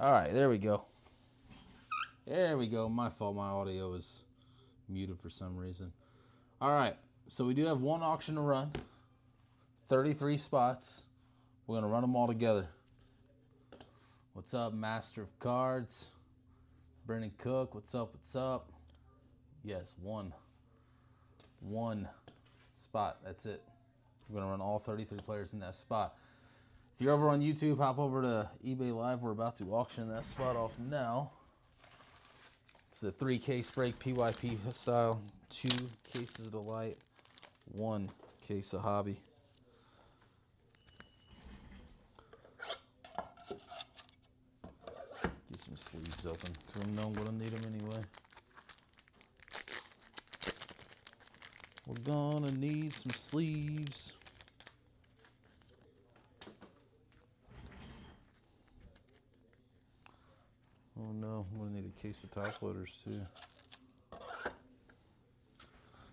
All right, there we go. There we go. My fault. My audio is muted for some reason. All right, so we do have one auction to run. 33 spots. We're going to run them all together. What's up, Master of Cards? Brennan Cook, what's up, what's up? Yes, one spot, that's it. We're going to run all 33 players in that spot. If you're over on YouTube, hop over to eBay Live. We're about to auction that spot off now. It's a 3-case break, PYP style, 2 cases of Delight, 1 case of Hobby. Get some sleeves open, because I know I'm going to need them anyway. We're going to need some sleeves. Oh no, I'm gonna need a case of top loaders too.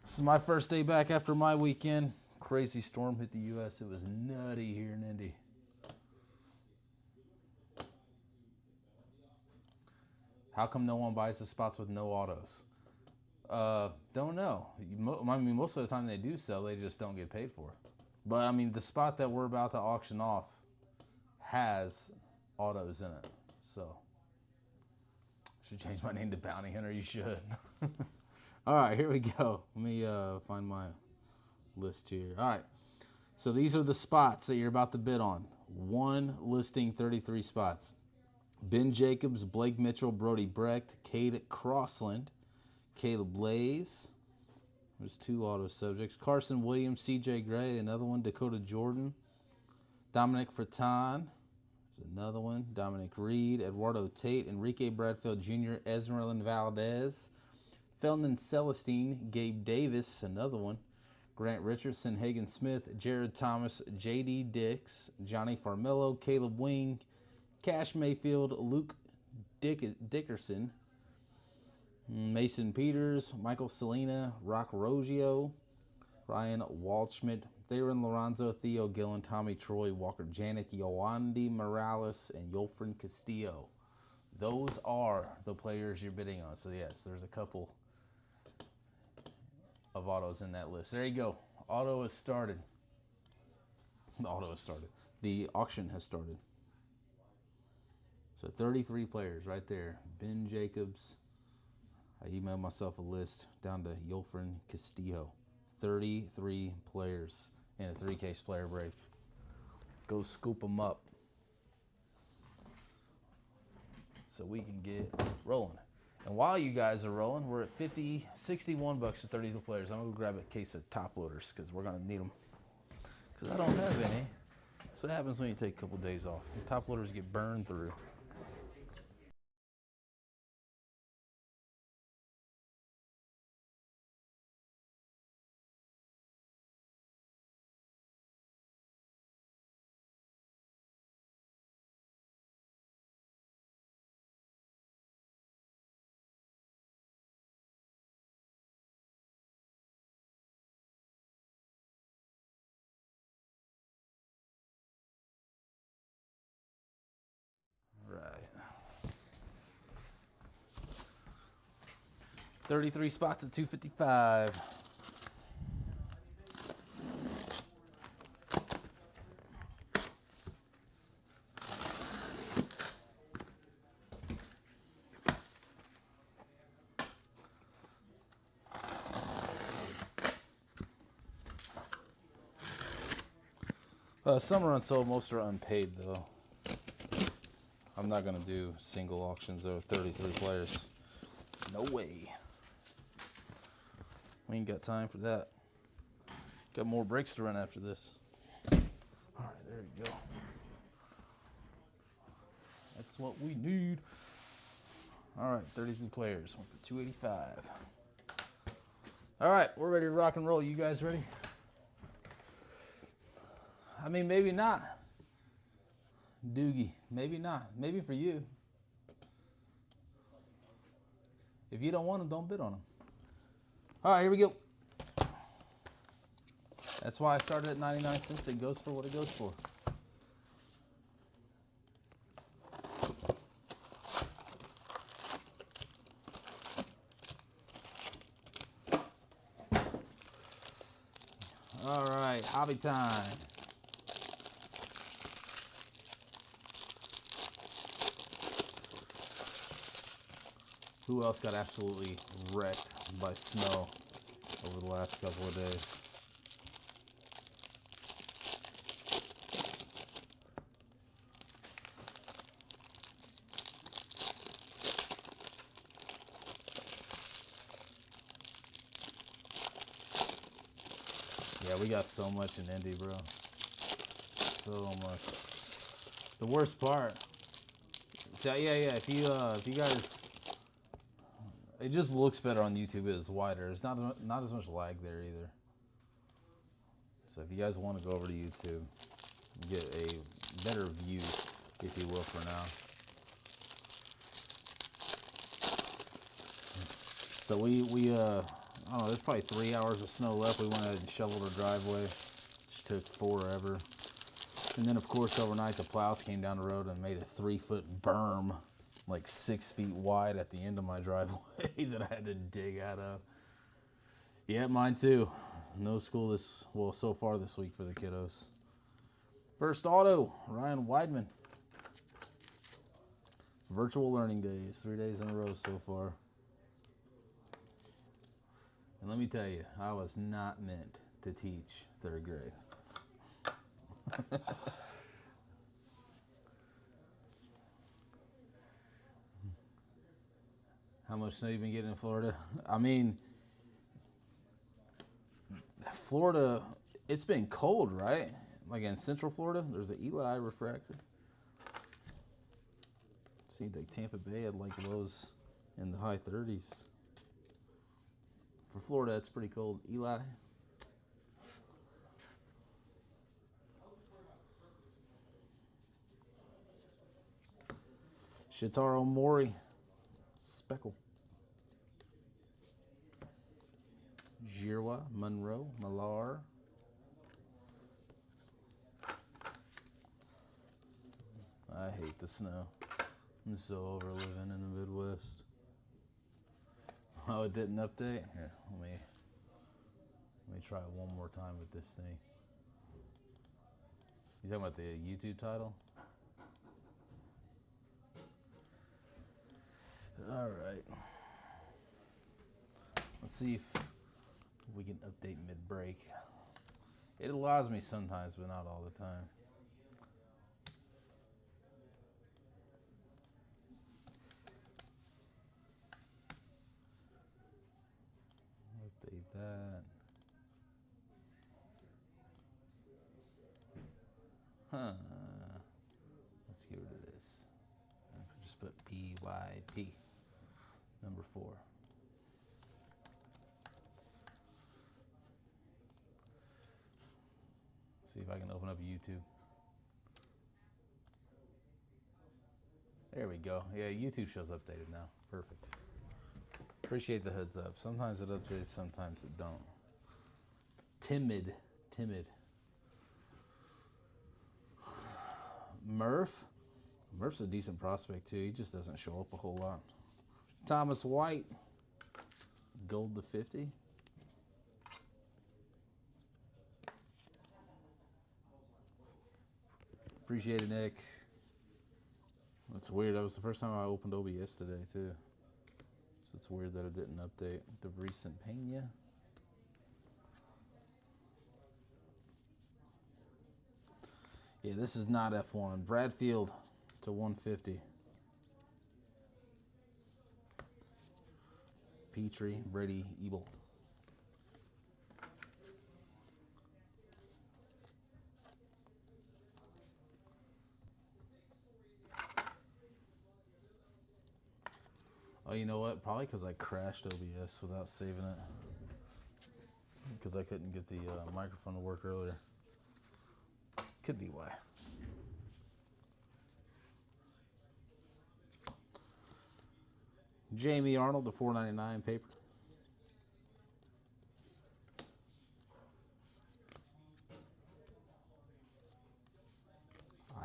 This is my first day back after my weekend. Crazy storm hit the U.S. It was nutty here in Indy. How come no one buys the spots with no autos? Don't know. I mean, most of the time they do sell, they just don't get paid for it. But I mean, the spot that we're about to auction off has autos in it, so. Should change my name to Bounty Hunter. You should. All right, here we go. Let me find my list here. All right. So these are the spots that you're about to bid on. One listing, 33 spots. Ben Jacobs, Blake Mitchell, Brody Brecht, Cade Crossland, Caleb Blaze. There's 2 auto subjects. Carson Williams, CJ Gray, another one. Dakota Jordan, Dominic Fratton. Another one, Dominic Reed, Eduardo Tate, Enrique Bradfield Jr., Esmeralda Valdez, Felton Celestine, Gabe Davis, another one, Grant Richardson, Hagen Smith, Jared Thomas, J.D. Dix, Johnny Farmelo, Caleb Wing, Cash Mayfield, Luke Dickerson, Mason Peters, Michael Selena, Rock Rogio, Ryan Waldschmidt, Theron Lorenzo, Theo Gillen, Tommy Troy, Walker Janik, Yoandi Morales, and Yolfrin Castillo. Those are the players you're bidding on. So yes, there's a couple of autos in that list. There you go. Auto has started. The auto has started. The auction has started. So 33 players right there. Ben Jacobs. I emailed myself a list down to Yolfrin Castillo. 33 players in a 3-case player break. Go scoop them up so we can get rolling. And while you guys are rolling, we're at 61 bucks for 32 players. I'm gonna go grab a case of top loaders because we're gonna need them. Because I don't have any. That's what happens when you take a couple days off. The top loaders get burned through. Right. 33 spots at 255. Some are unsold, most are unpaid though. I'm not gonna do single auctions though, 33 players. No way. We ain't got time for that. Got more breaks to run after this. All right, there we go. That's what we need. All right, 33 players, one for 285. All right, we're ready to rock and roll. You guys ready? I mean, maybe not. Doogie, maybe not. Maybe for you. If you don't want them, don't bid on them. All right, here we go. That's why I started at 99 cents. It goes for what it goes for. All right, hobby time. Who else got absolutely wrecked by snow over the last couple of days? Yeah, we got so much in Indy, bro. So much. The worst part. So yeah. If you guys, it just looks better on YouTube. It's wider. It's not as much lag there either. So if you guys want to go over to YouTube, get a better view, if you will, for now. So we I don't know, there's probably 3 hours of snow left. We went ahead and shoveled our driveway. Just took forever. And then, of course, overnight, the plows came down the road and made a 3-foot berm, like 6 feet wide at the end of my driveway that I had to dig out of. Yeah, mine too. No school so far this week for the kiddos. First auto, Ryan Weidman. Virtual learning days, 3 days in a row so far. And let me tell you, I was not meant to teach 3rd grade. How much snow you been getting in Florida? I mean, Florida, it's been cold, right? Like in Central Florida, there's an Eli refractor. See, like Tampa Bay had like lows in the high 30s. For Florida, it's pretty cold. Eli. Shitaro Mori. Speckle. Jirwa, Monroe, Millar. I hate the snow. I'm so over living in the Midwest. Oh, it didn't update? Here, let me try it one more time with this thing. You talking about the YouTube title? All right. Let's see if we can update mid-break. It allows me sometimes, but not all the time. Update that. Huh. Let's get rid of this. Just put PYP. Number 4. See if I can open up YouTube. There we go. Yeah, YouTube shows updated now. Perfect. Appreciate the heads up. Sometimes it updates, sometimes it don't. Timid. Murph's a decent prospect too. He just doesn't show up a whole lot. Thomas White. Gold to 50. Appreciate it, Nick. That's weird. That was the first time I opened OBS today, too. So it's weird that it didn't update. DeVries and Pena. Yeah, this is not F1. Bradfield to 150. Petrie, Brady, Ebel. Oh, you know what? Probably because I crashed OBS without saving it. Because I couldn't get the microphone to work earlier. Could be why. Jamie Arnold, the $4.99 paper.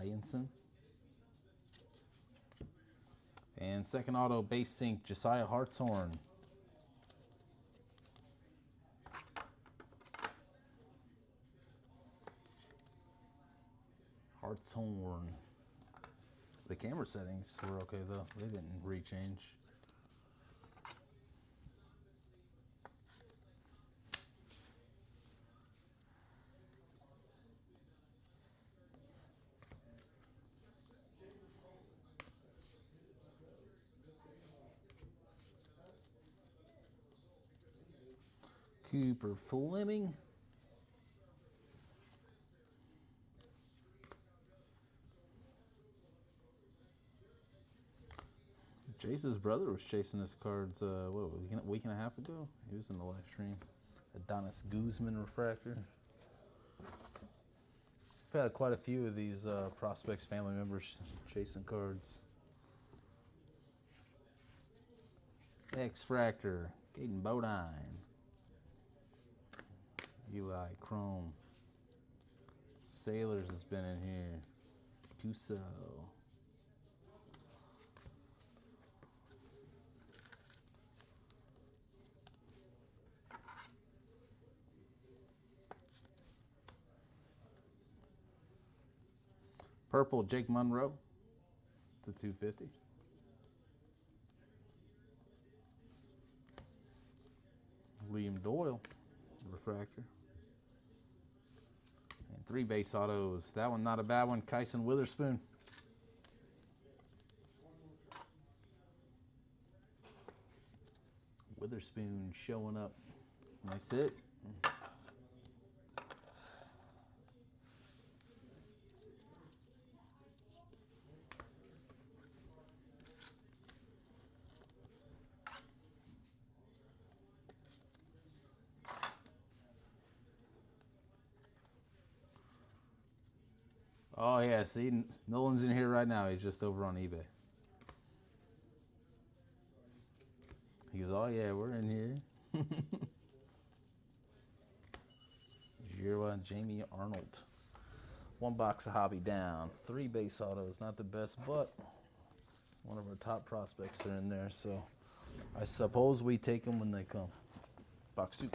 Ianson. And second auto base sync, Josiah Hartshorn. Hartshorn. The camera settings were okay though. They didn't rechange. Cooper Fleming. Jace's brother was chasing this cards, what, a week and a half ago? He was in the live stream. Adonis Guzman refractor. I've had quite a few of these Prospects family members chasing cards. X-Fractor, Caden Bodine. Eli Chrome. Sailors has been in here. Puso. Purple, Jake Monroe to 250. Liam Doyle, refractor. And 3 base autos. That one not a bad one. Kyson Witherspoon. Witherspoon showing up. Nice hit. Oh yeah, see, Nolan's in here right now. He's just over on eBay. He goes, oh yeah, we're in here. Jirwa, Jamie Arnold. 1 box of hobby down. 3 base autos, not the best, but one of our top prospects are in there, so I suppose we take them when they come. Box 2.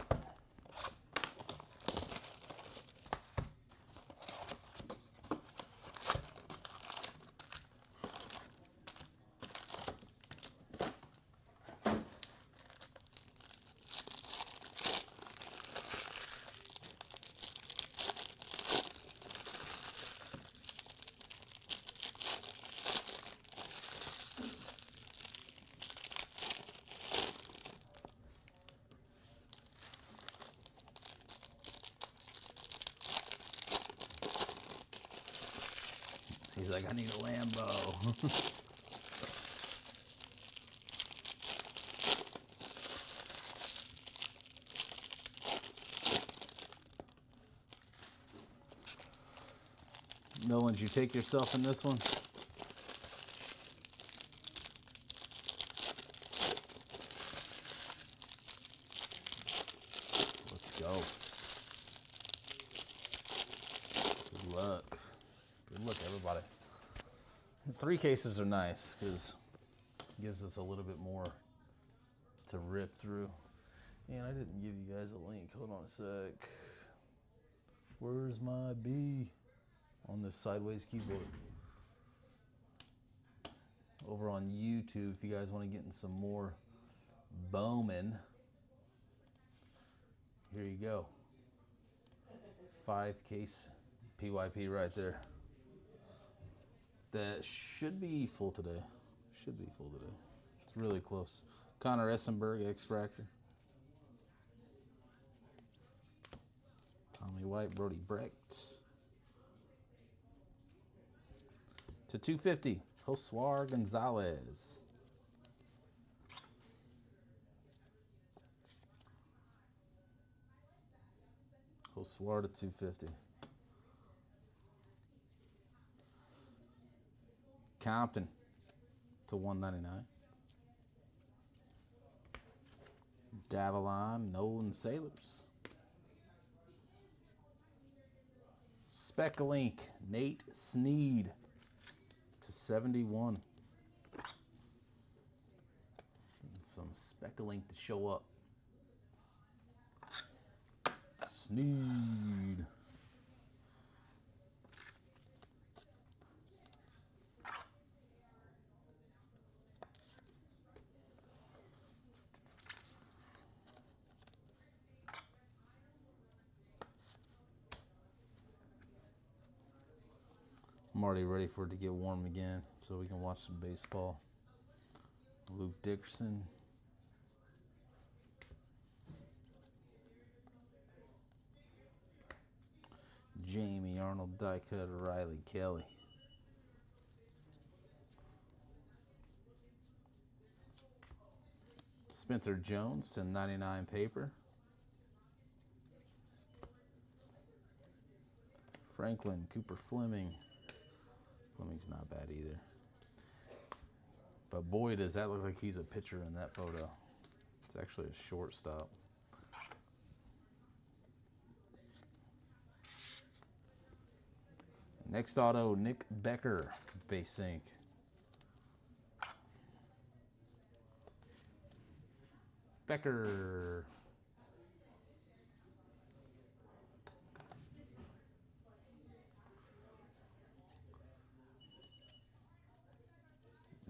He's like, I need a Lambo. Nolan, did you take yourself in this one? Let's go. Good luck. Good luck, everybody. 3 cases are nice because it gives us a little bit more to rip through. And I didn't give you guys a link. Hold on a sec. Where's my B on this sideways keyboard? Over on YouTube, if you guys want to get in some more Bowman, here you go. 5 case PYP right there. That should be full today. Should be full today. It's really close. Connor Essenberg, X-Fractor. Tommy White, Brody Brecht. To 250, Josuar Gonzalez. Josuar to 250. Compton to 199. Davalon, Nolan Sailors. Specklink, Nate Sneed to 71. Some Specklink to show up. Sneed. I'm already ready for it to get warm again so we can watch some baseball. Luke Dickerson. Jamie Arnold, die cut, Riley Kelly. Spencer Jones to 99 paper. Franklin, Cooper Fleming. Fleming's not bad either. But boy, does that look like he's a pitcher in that photo. It's actually a shortstop. Next auto, Nick Becker, base ink. Becker.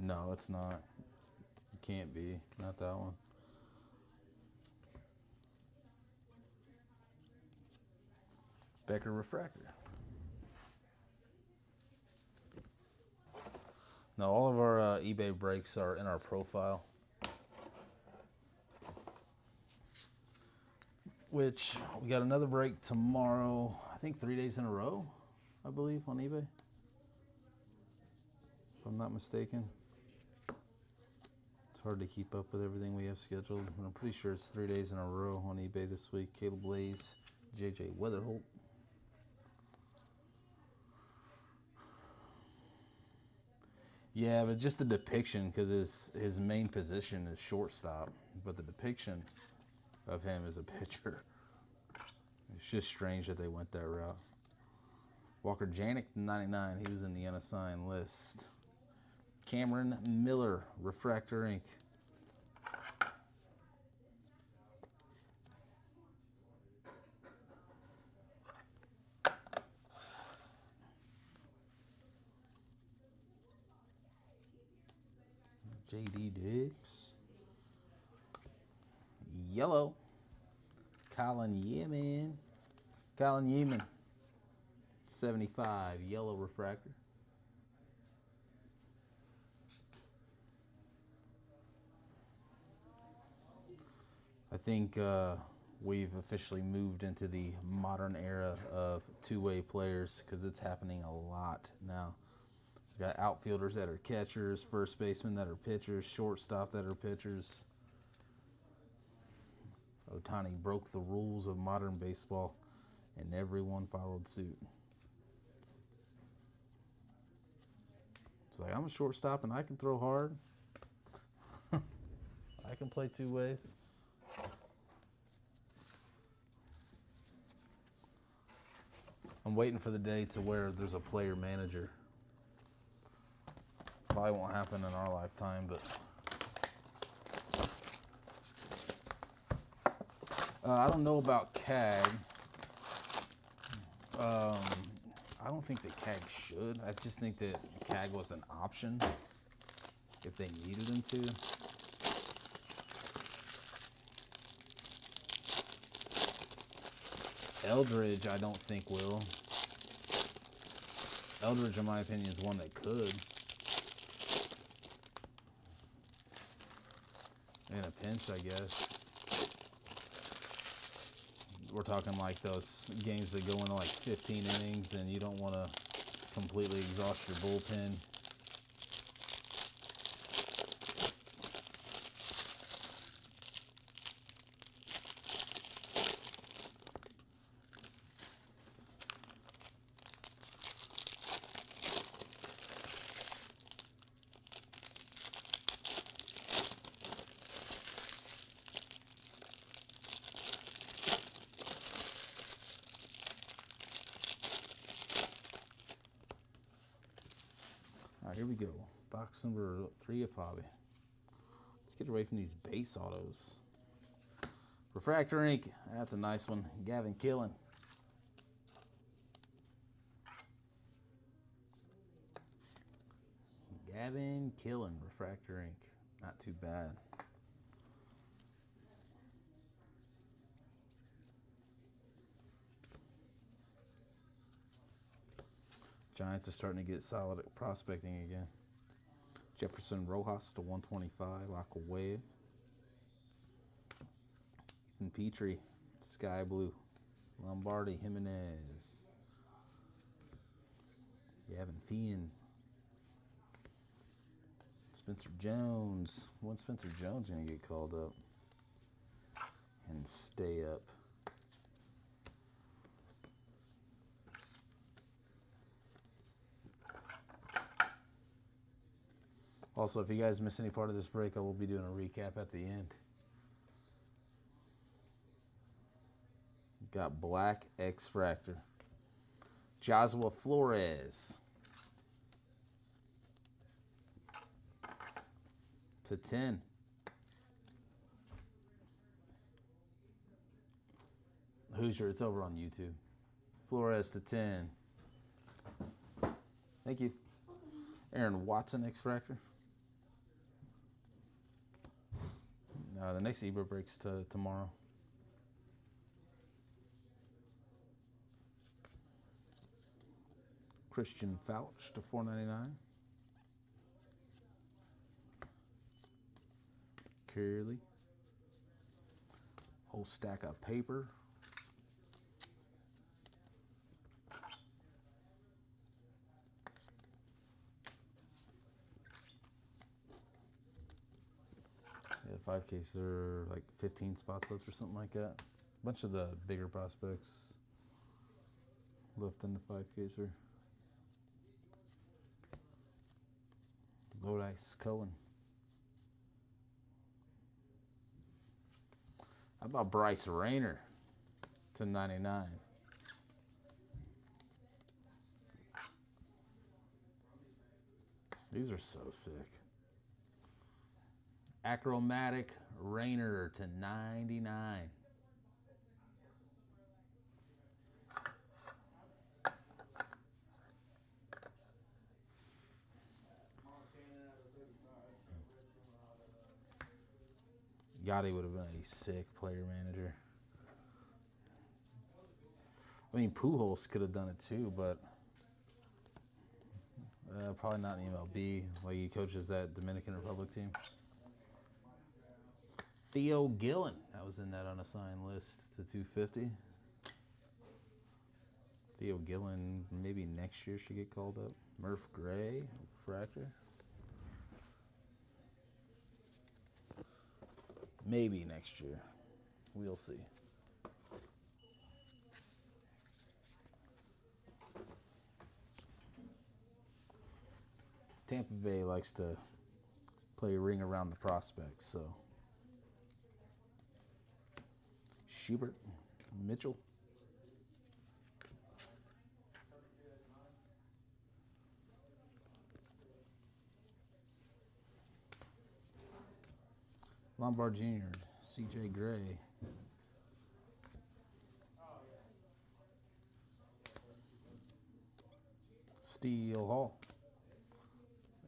No, it's not. It can't be. Not that one. Becker refractor. Now, all of our eBay breaks are in our profile, which we got another break tomorrow. I think 3 days in a row, I believe, on eBay, if I'm not mistaken. It's hard to keep up with everything we have scheduled, but I'm pretty sure it's 3 days in a row on eBay this week. Caleb Blaze, JJ Weatherholt. Yeah, but just the depiction, because his main position is shortstop, but the depiction of him as a pitcher, it's just strange that they went that route. Walker Janik, 99, he was in the unassigned list. Cameron Miller, refractor ink. J.D. Diggs. Yellow. Colin Yeaman. Colin Yeaman. 75, yellow refractor. I think we've officially moved into the modern era of two-way players because it's happening a lot now. We've got outfielders that are catchers, first basemen that are pitchers, shortstop that are pitchers. Ohtani broke the rules of modern baseball, and everyone followed suit. It's like, I'm a shortstop, and I can throw hard. I can play two ways. I'm waiting for the day to where there's a player manager. Probably won't happen in our lifetime, but I don't know about CAG. I don't think that CAG should. I just think that CAG was an option if they needed them to. Eldridge, I don't think will. Eldridge, in my opinion, is one that could. In a pinch, I guess. We're talking like those games that go into like 15 innings and you don't want to completely exhaust your bullpen. All right, here we go. Box number 3 of Hobby. Let's get away from these base autos. Refractor ink. That's a nice one. Gavin Killen. Gavin Killen, refractor ink. Not too bad. Giants are starting to get solid at prospecting again. Jefferson Rojas to 125, Aquaway. Ethan Petrie, Sky Blue. Lombardi, Jimenez. Yavin Fien. Spencer Jones. When's Spencer Jones going to get called up and stay up? Also, if you guys miss any part of this break, I will be doing a recap at the end. Got Black X-Fractor. Joshua Flores. To 10. Hoosier, it's over on YouTube. Flores to 10. Thank you. Aaron Watson X-Fractor. The next eBay breaks tomorrow. Christian Fouch to 499. Curly. Whole stack of paper. Yeah, 5 cases are like 15 spots left or something like that. A bunch of the bigger prospects left in the 5 caser. Lodice Cohen. How about Bryce Rayner to 99? These are so sick. Achromatic Rayner to 99. Yachty would have been a sick player manager. I mean, Pujols could have done it too, but probably not in the MLB. Like, he coaches that Dominican Republic team. Theo Gillen, that was in that unassigned list to 250. Theo Gillen, maybe next year should get called up. Murph Gray, Fractor. Maybe next year. We'll see. Tampa Bay likes to play a ring around the prospects, so. Schubert, Mitchell. Lombard Jr., C.J. Gray. Steele Hall.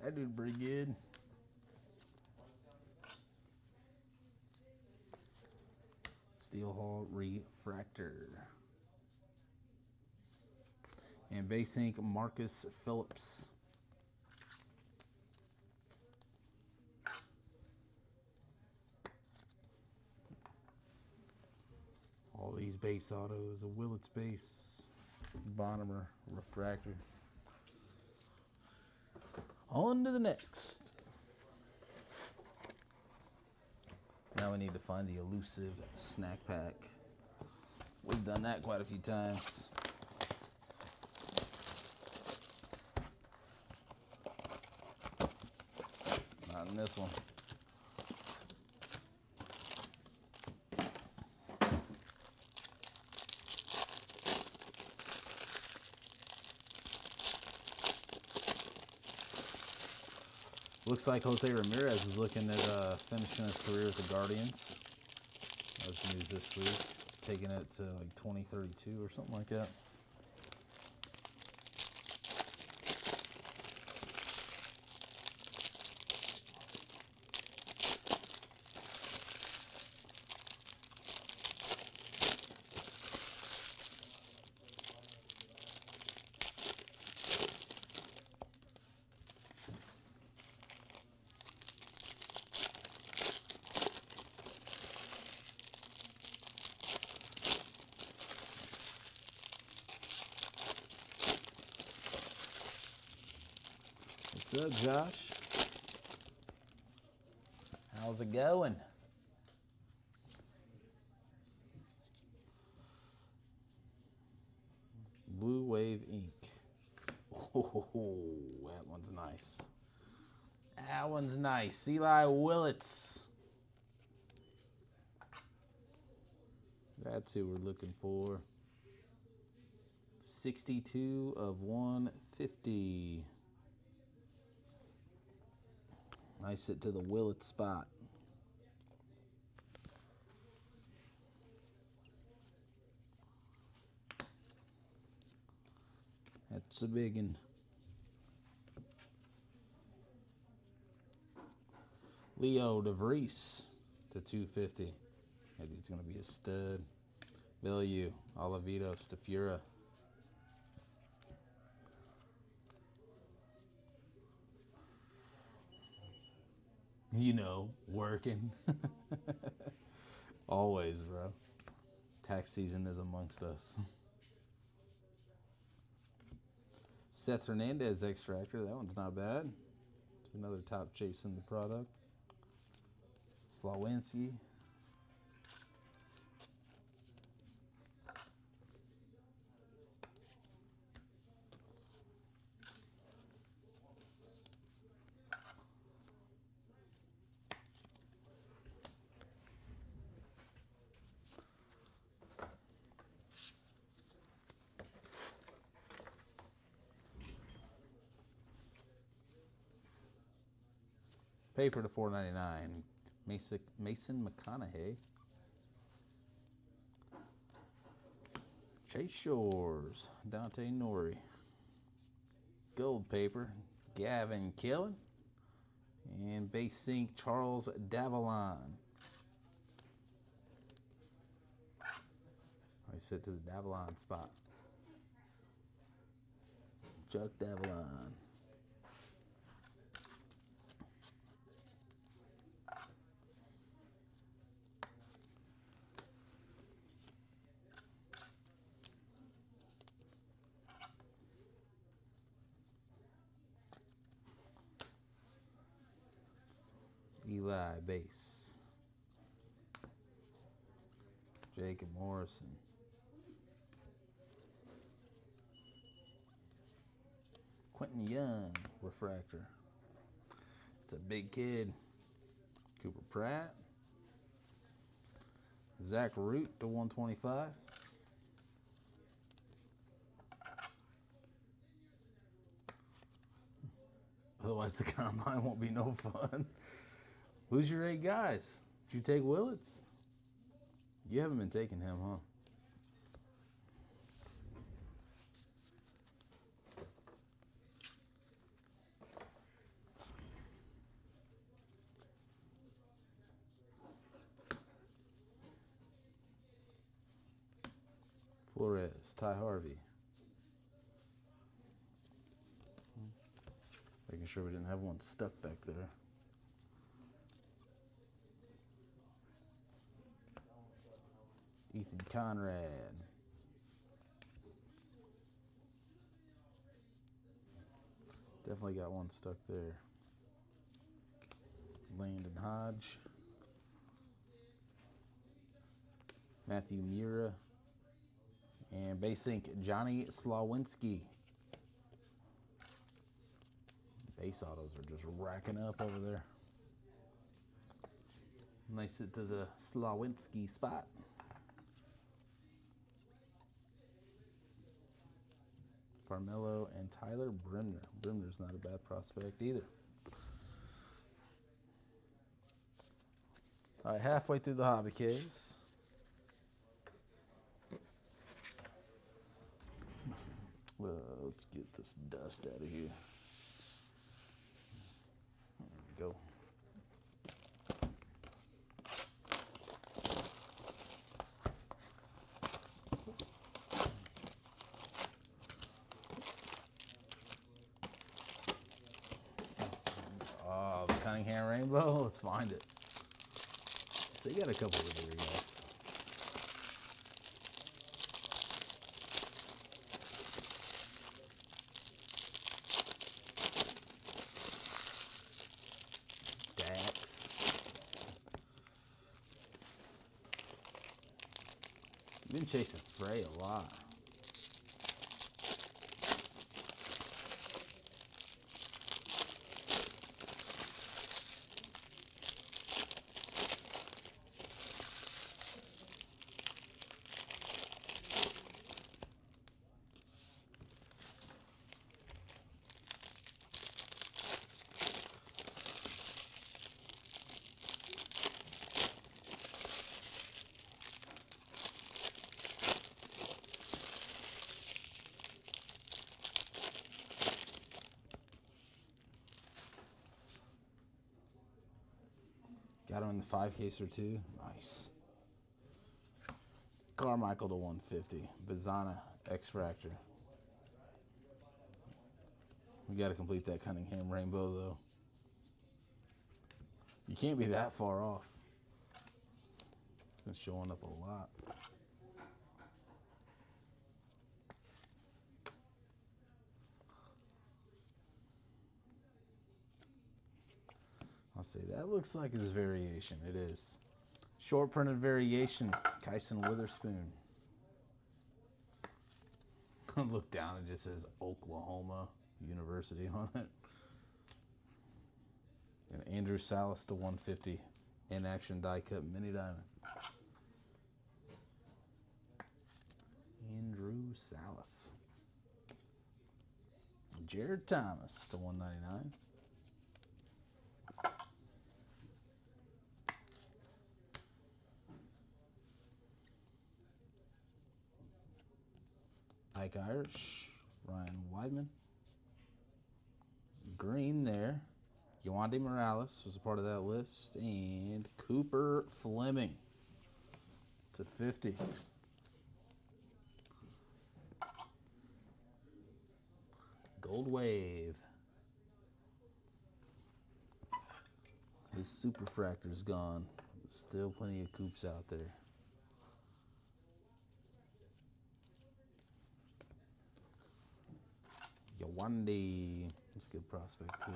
That dude pretty good. Steele Hall Refractor. And base ink, Marcus Phillips. All these base autos, a Willits base, Bonnemer Refractor. On to the next. Now we need to find the elusive snack pack. We've done that quite a few times. Not in this one. Looks like Jose Ramirez is looking at finishing his career with the Guardians. That was news this week. Taking it to like 2032 or something like that. What's up, Josh? How's it going? Blue Wave ink. Oh, that one's nice. That one's nice. Eli Willits. That's who we're looking for. 62 of 150. Nice hit to the Willits spot. That's a big one. Leo DeVries to 250. That dude's going to be a stud. Value, Oliveto, Stafura. You know, working. Always, bro. Tax season is amongst us. Seth Hernandez X-Fractor. That one's not bad. It's another top chasing the product. Slawinski. Paper to $4.99. Mason McConaughey. Chase Shores. Dante Nori. Gold paper. Gavin Killen. And base sync Charles Davalon. Nice hit to the Davalon spot. Chuck Davalon. Eli base. Jacob Morrison. Quentin Young refractor. It's a big kid. Cooper Pratt. Zach Root to 125. Otherwise the combine won't be no fun. Who's your 8 guys? Did you take Willits? You haven't been taking him, huh? Flores, Ty Harvey. Making sure we didn't have one stuck back there. Ethan Conrad. Definitely got one stuck there. Landon Hodge. Matthew Mura. And base ink Johnny Slawinski. Base autos are just racking up over there. Nice hit to the Slawinski spot. Farmello and Tyler Brimner. Brimner's not a bad prospect either. All right, halfway through the hobby case. Let's get this dust out of here. There we go. Oh, the Cunningham Rainbow. Let's find it. So you got a couple of here, guys. Been chasing Frey a lot. Got him in the 5 case or 2. Nice. Carmichael to 150. Bazana X-Fractor. We got to complete that Cunningham Rainbow, though. You can't be that far off. It's showing up a lot. I'll say that looks like it's variation. It is. Short printed variation. Kyson Witherspoon. Look down, it just says Oklahoma University on it. And Andrew Salas to 150. In action die cut mini diamond. Andrew Salas. Jared Thomas to 199. Ike Irish, Ryan Weidman. Green there. Yawande Morales was a part of that list. And Cooper Fleming to 50. Gold Wave. His superfractor's gone. Still plenty of Coops out there. Yawande. That's a good prospect, too.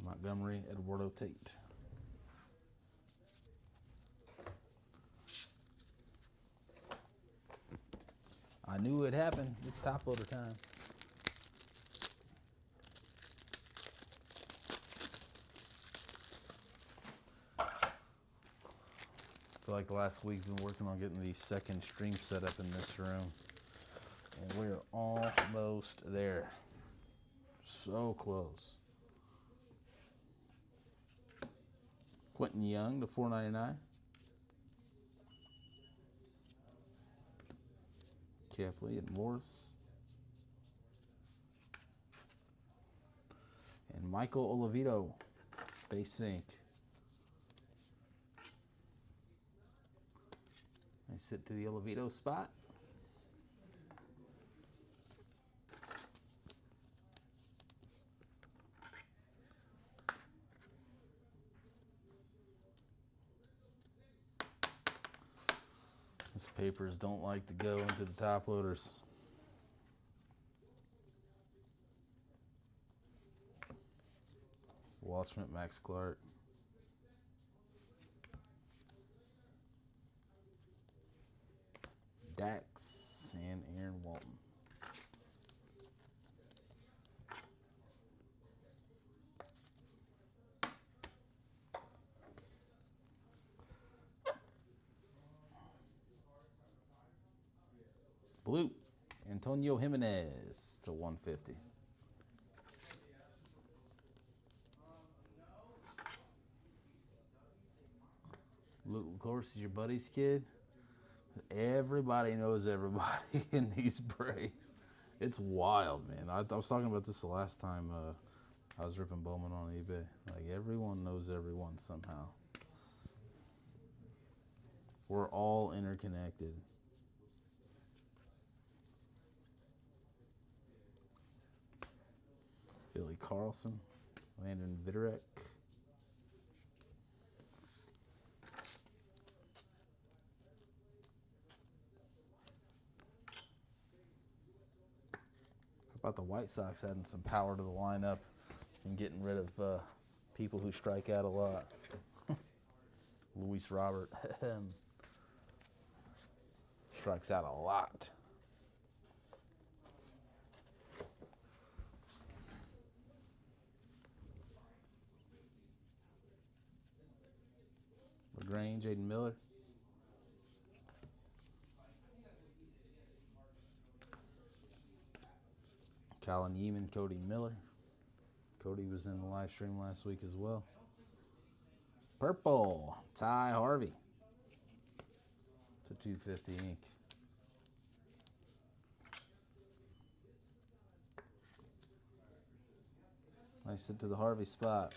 Montgomery, Eduardo Tate. I knew it happened. It's top loader time. I feel like the last week we've been working on getting the second stream set up in this room. And we're almost there. So close. Quentin Young to 499. Kepley and Morris. And Michael Olivito, base sync. I sit to the Olivito spot. These papers don't like to go into the top loaders. Waldschmidt, Max Clark. Dax and Aaron Walton. Blue, Antonio Jimenez to 150. Luke, of course, is your buddy's kid. Everybody knows everybody in these breaks. It's wild, man. I was talking about this the last time I was ripping Bowman on eBay. Like, everyone knows everyone somehow. We're all interconnected. Billy Carlson, Landon Viderek. Thought the White Sox adding some power to the lineup and getting rid of people who strike out a lot. Luis Robert strikes out a lot. LaGrange, Aiden Miller. Colin Yeaman, Cody Miller. Cody was in the live stream last week as well. Purple, Ty Harvey. To 250 ink. Nice hit to the Harvey spot.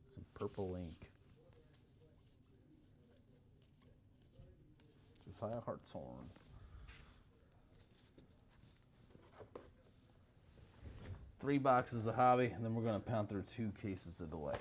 Some purple ink. Josiah Hartshorn. Three boxes of hobby, and then we're going to pound through 2 cases of delay.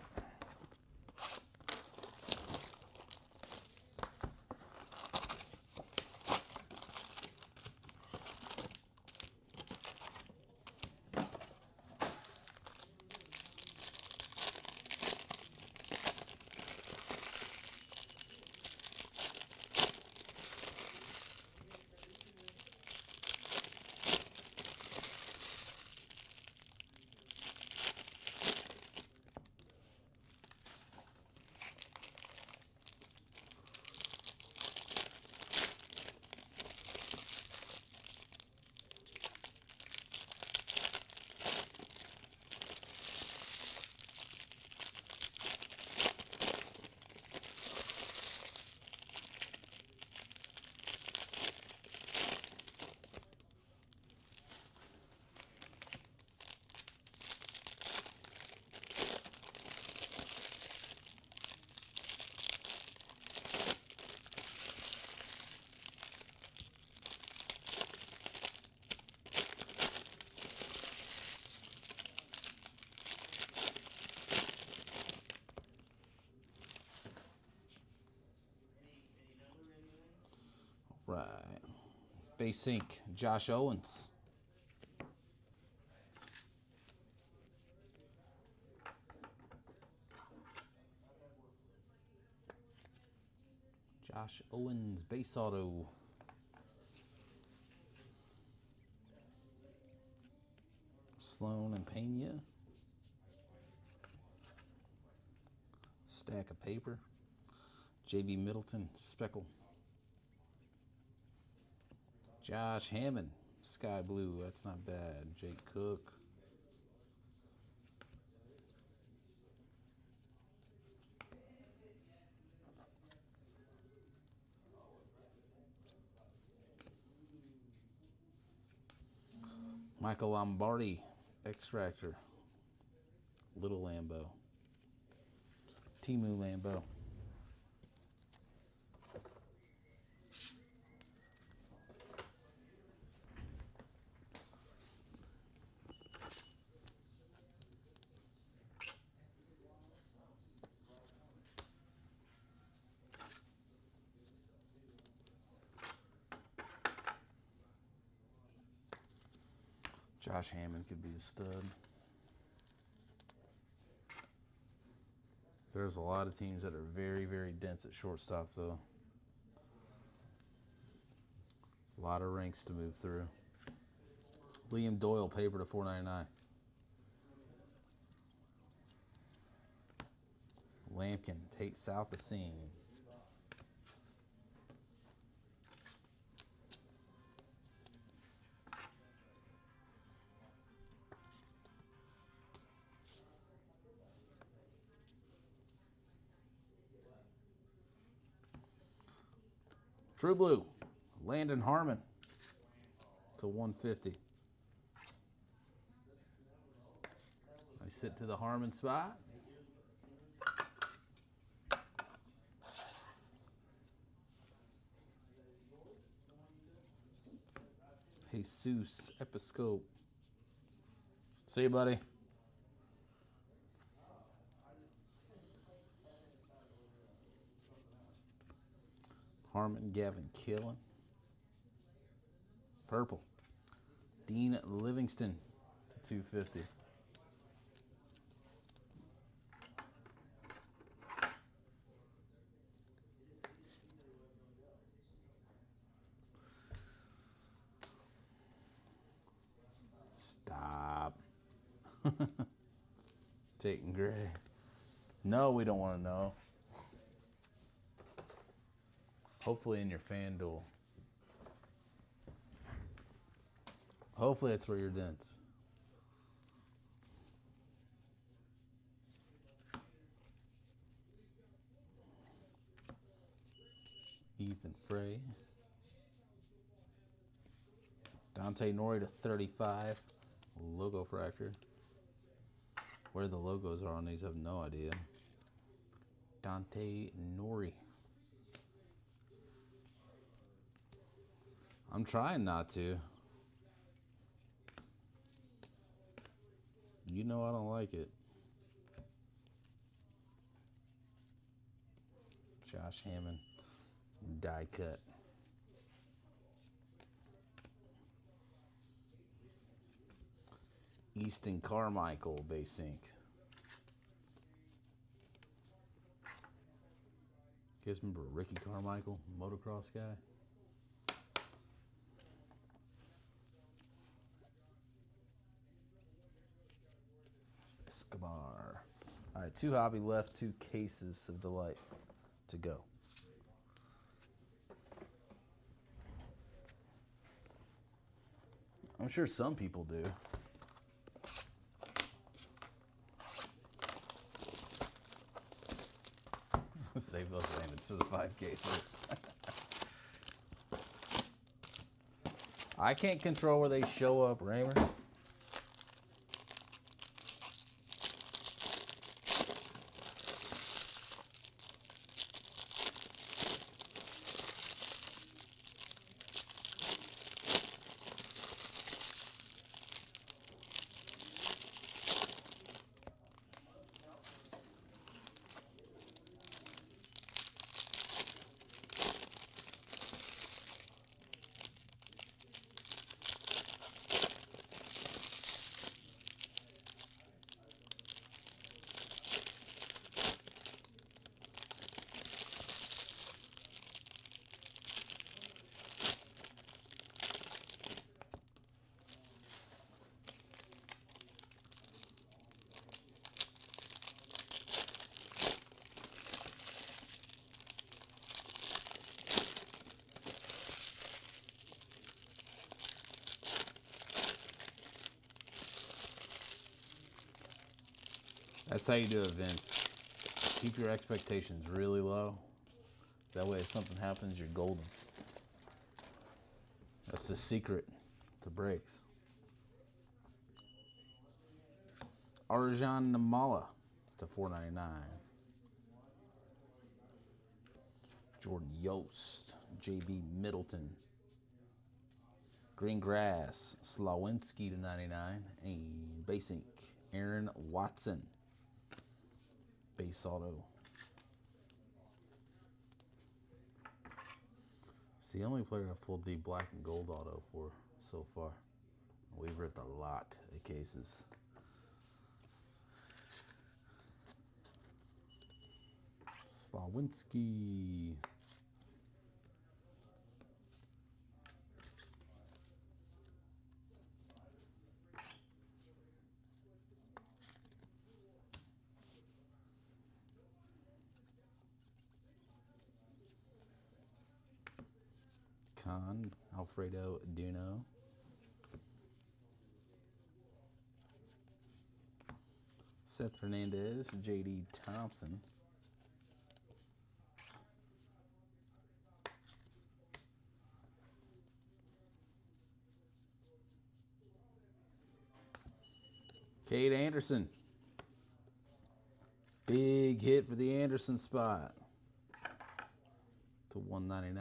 Right. Base ink, Josh Owens. Josh Owens, base auto. Sloan and Pena. Stack of paper. JB Middleton, speckle. Josh Hammond, sky blue. That's not bad. Jake Cook. Michael Lombardi, Extractor. Little Lambo. Timu Lambo. Josh Hammond could be a stud. There's a lot of teams that are very, very dense at shortstop, though. A lot of ranks to move through. Liam Doyle, paper to $4.99. Lampkin, Tate South the scene. True Blue, Landon Harmon to 150. Nice hit to the Harmon spot. Jesus Episcope. See you, buddy. Harmon, Gavin Killen. Purple. Dean Livingston to 250. Stop. Taking gray. No, we don't want to know. Hopefully in your FanDuel. Hopefully it's for your dents. Ethan Frey. Dante Nori to 35. Logo fractor. Where the logos are on these, I have no idea. Dante Nori. I'm trying not to. You know I don't like it. Josh Hammond. Die cut. Easton Carmichael base ink. You guys remember Ricky Carmichael, motocross guy? Escobar. All right, 2 hobby left, 2 cases of delight to go. I'm sure some people do. Save those payments for the 5 cases. I can't control where they show up, Raymer. That's how you do events. Keep your expectations really low. That way if something happens, you're golden. That's the secret to breaks. Arjan Namala to $4.99. Jordan Yost, JB Middleton. Green Grass, Slawinski to 99. And base ink, Aaron Watson. Base auto. It's the only player I've pulled the black and gold auto for so far. We've ripped a lot of cases. Slawinski. Con, Alfredo Duno. Seth Hernandez, JD Thompson. Cade Anderson. Big hit for the Anderson spot. To $1.99.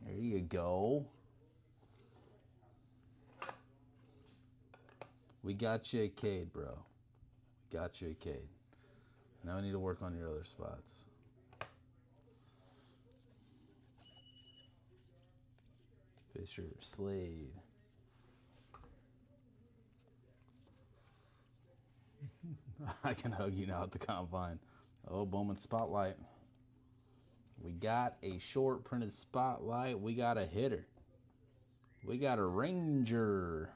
There you go. We got you a Cade, bro. We got you a Cade. Now we need to work on your other spots. Fisher, Slade. I can hug you now at the combine. Oh, Bowman Spotlight. We got a short printed Spotlight. We got a hitter. We got a Ranger.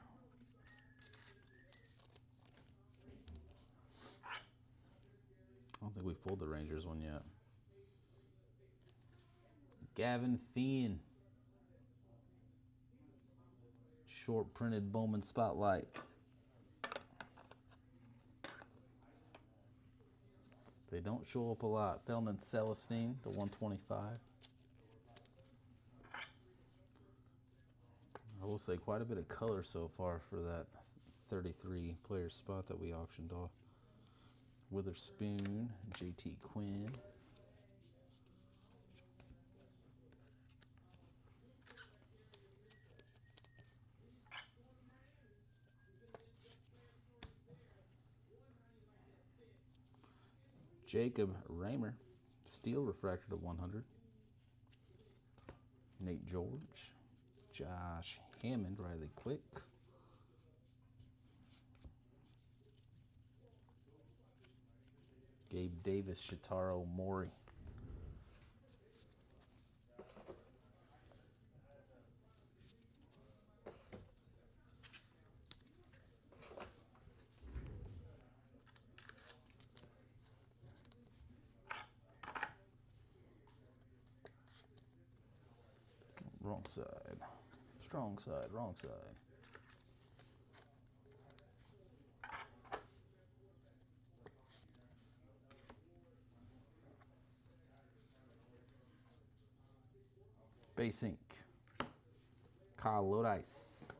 I don't think we pulled the Rangers one yet. Gavin Fien. Short printed Bowman Spotlight. They don't show up a lot. Feldman Celestine to 125. I will say quite a bit of color so far for that 33 player spot that we auctioned off. Witherspoon, JT Quinn. Jacob Raymer, steel refractor to 100. Nate George, Josh Hammond, Riley Quick. Gabe Davis, Shitaro Mori. Wrong side. Strong side, wrong side. Base ink. Kyle Lodice.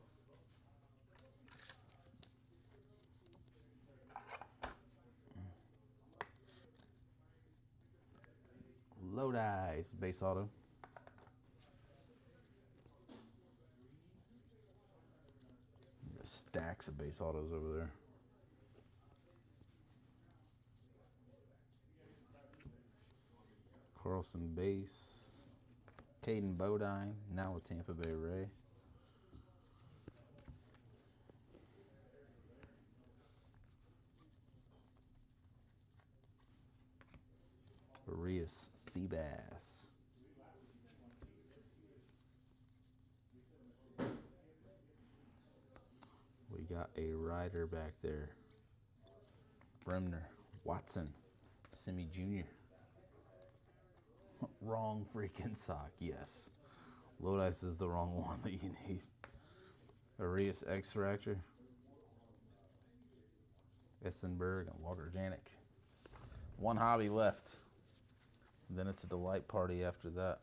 Lodice, base auto. Stacks of base autos over there. Carlson base. Caden Bodine, now with Tampa Bay Ray. Arias Seabass. We got a rider back there. Bremner, Watson, Simi Jr. Wrong freaking sock, yes. Lodice is the wrong one that you need. Arias X-Fractor. Essenberg and Walker Janik. One hobby left. Then it's a delight party after that.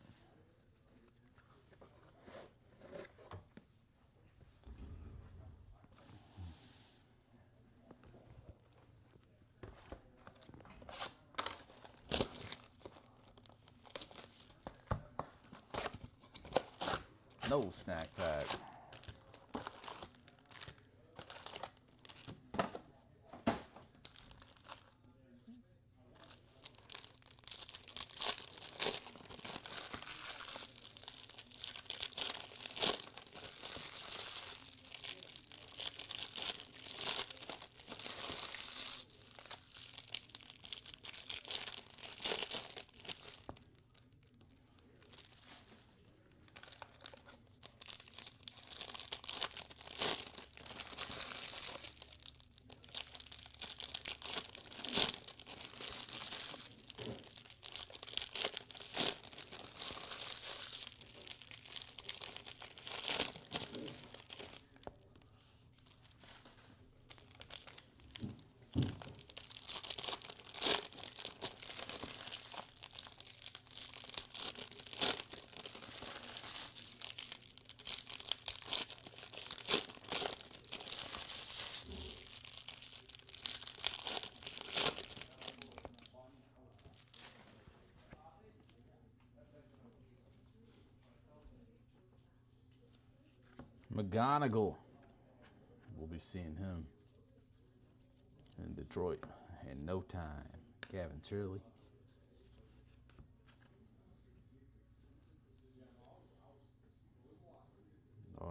No snack pack. McGonigal. We'll be seeing him in Detroit in no time. Gavin Turley.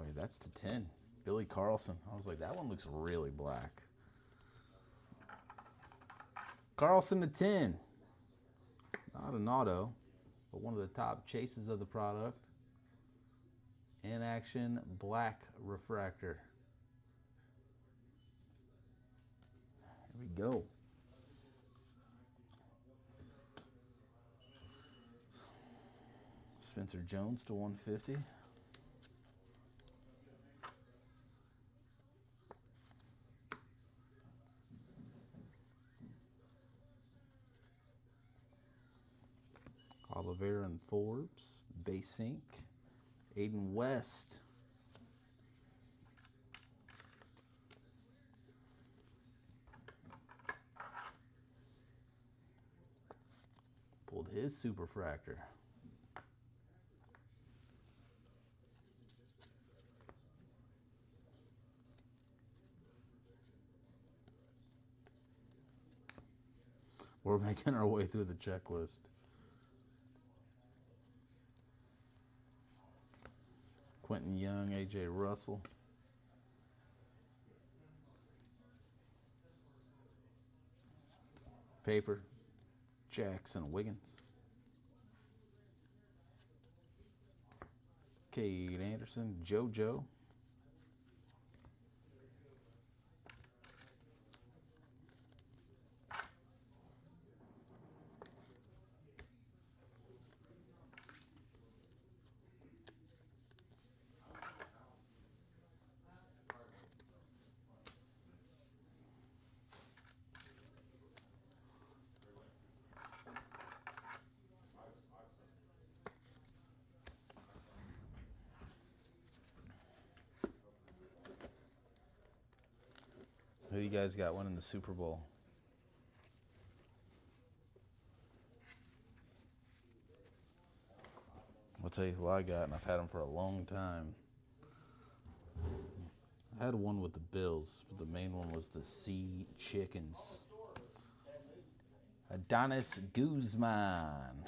wait, that's to 10. Billy Carlson. I was like, that one looks really black. Carlson to 10. Not an auto, but one of the top chases of the product. In action, black refractor. Here we go. Spencer Jones to 150. Oliveira and Forbes. Base ink. Aiden West. Pulled his superfractor. We're making our way through the checklist. Quentin Young, AJ Russell. Paper, Jackson Wiggins. Cade Anderson, JoJo. Who you guys got winning the Super Bowl? I'll tell you who I got, and I've had them for a long time. I had one with the Bills, but the main one was the Sea Chickens. Adonis Guzman.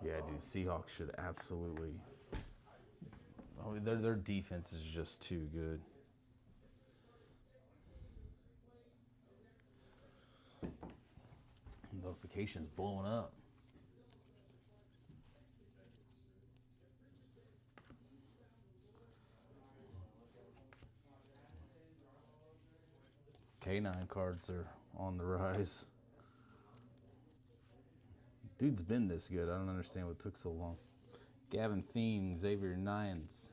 Yeah, dude, Seahawks should absolutely. I mean, their defense is just too good. Notifications blowing up. K9 cards are on the rise. Dude's been this good. I don't understand what took so long. Gavin Fiend, Xavier Nines.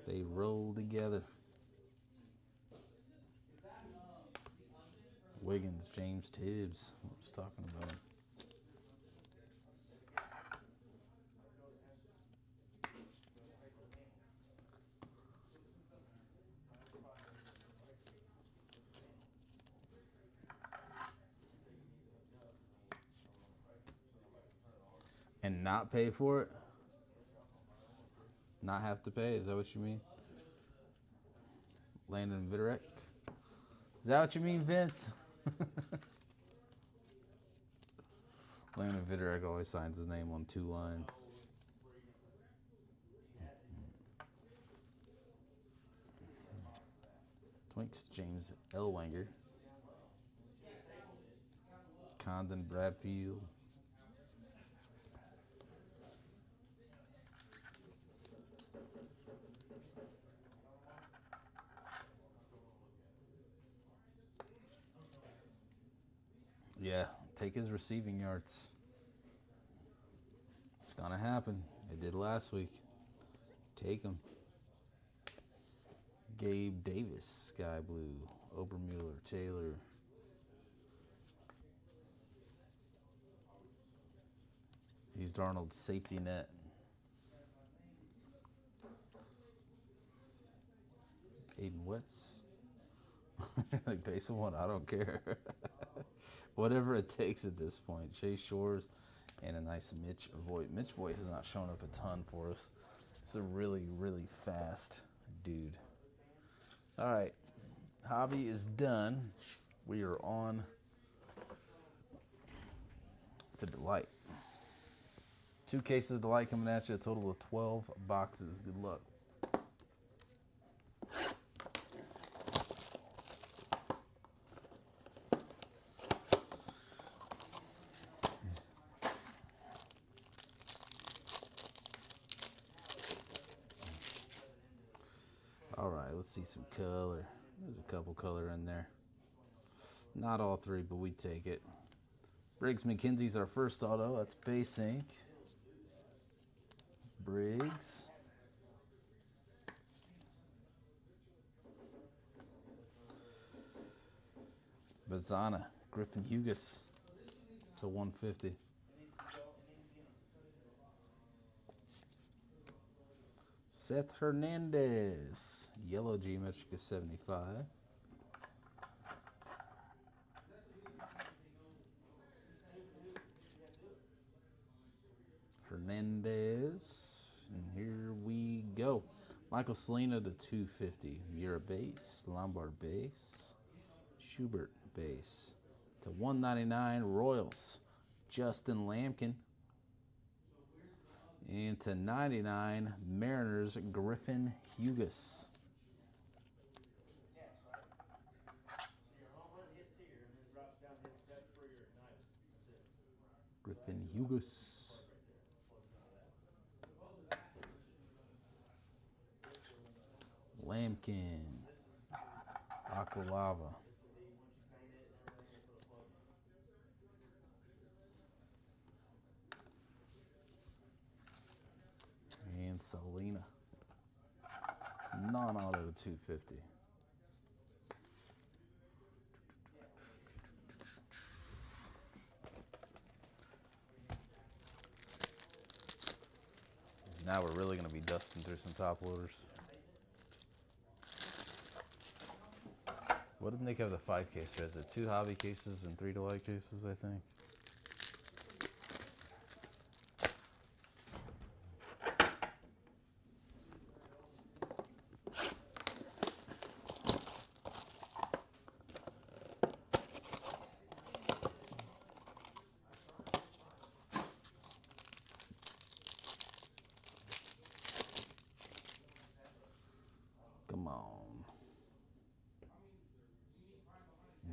They roll together. Wiggins, James Tibbs. I was talking about him. And not pay for it? Not have to pay? Is that what you mean? Landon Viderek? Is that what you mean, Vince? Landon Viderek always signs his name on 2 lines. Twinks, James Ellwanger. Condon Bradfield. Yeah, take his receiving yards. It's going to happen. It did last week. Take him. Gabe Davis, Sky Blue. Obermuller, Taylor. He's Darnold's safety net. Aiden West. Like base of 1, I don't care. Whatever it takes at this point. Chase Shores and a nice Mitch Voigt. Mitch Voigt has not shown up a ton for us. It's a really, really fast dude. All right. Hobby is done. We are on to Delight. 2 cases of Delight coming at you, a total of 12 boxes. Good luck. All right, let's see some color. There's a couple color in there. Not all 3, but we take it. Briggs McKenzie's our first auto. That's base ink. Briggs. Bazana, Griffin Hughes to 150. Seth Hernandez, yellow geometric to 75. Hernandez, and here we go. Michael Selena to 250. Mura base, Lombard base, Schubert base to 199. Royals, Justin Lampkin. And to 99, Mariners, Griffin Hughes. Griffin Hughes. Lampkin. Aqualava. And Selena. Non-auto to 250. Now we're really going to be dusting through some top loaders. What did Nick have the 5 case? Is it 2 hobby cases and 3 Delight cases, I think? Come on.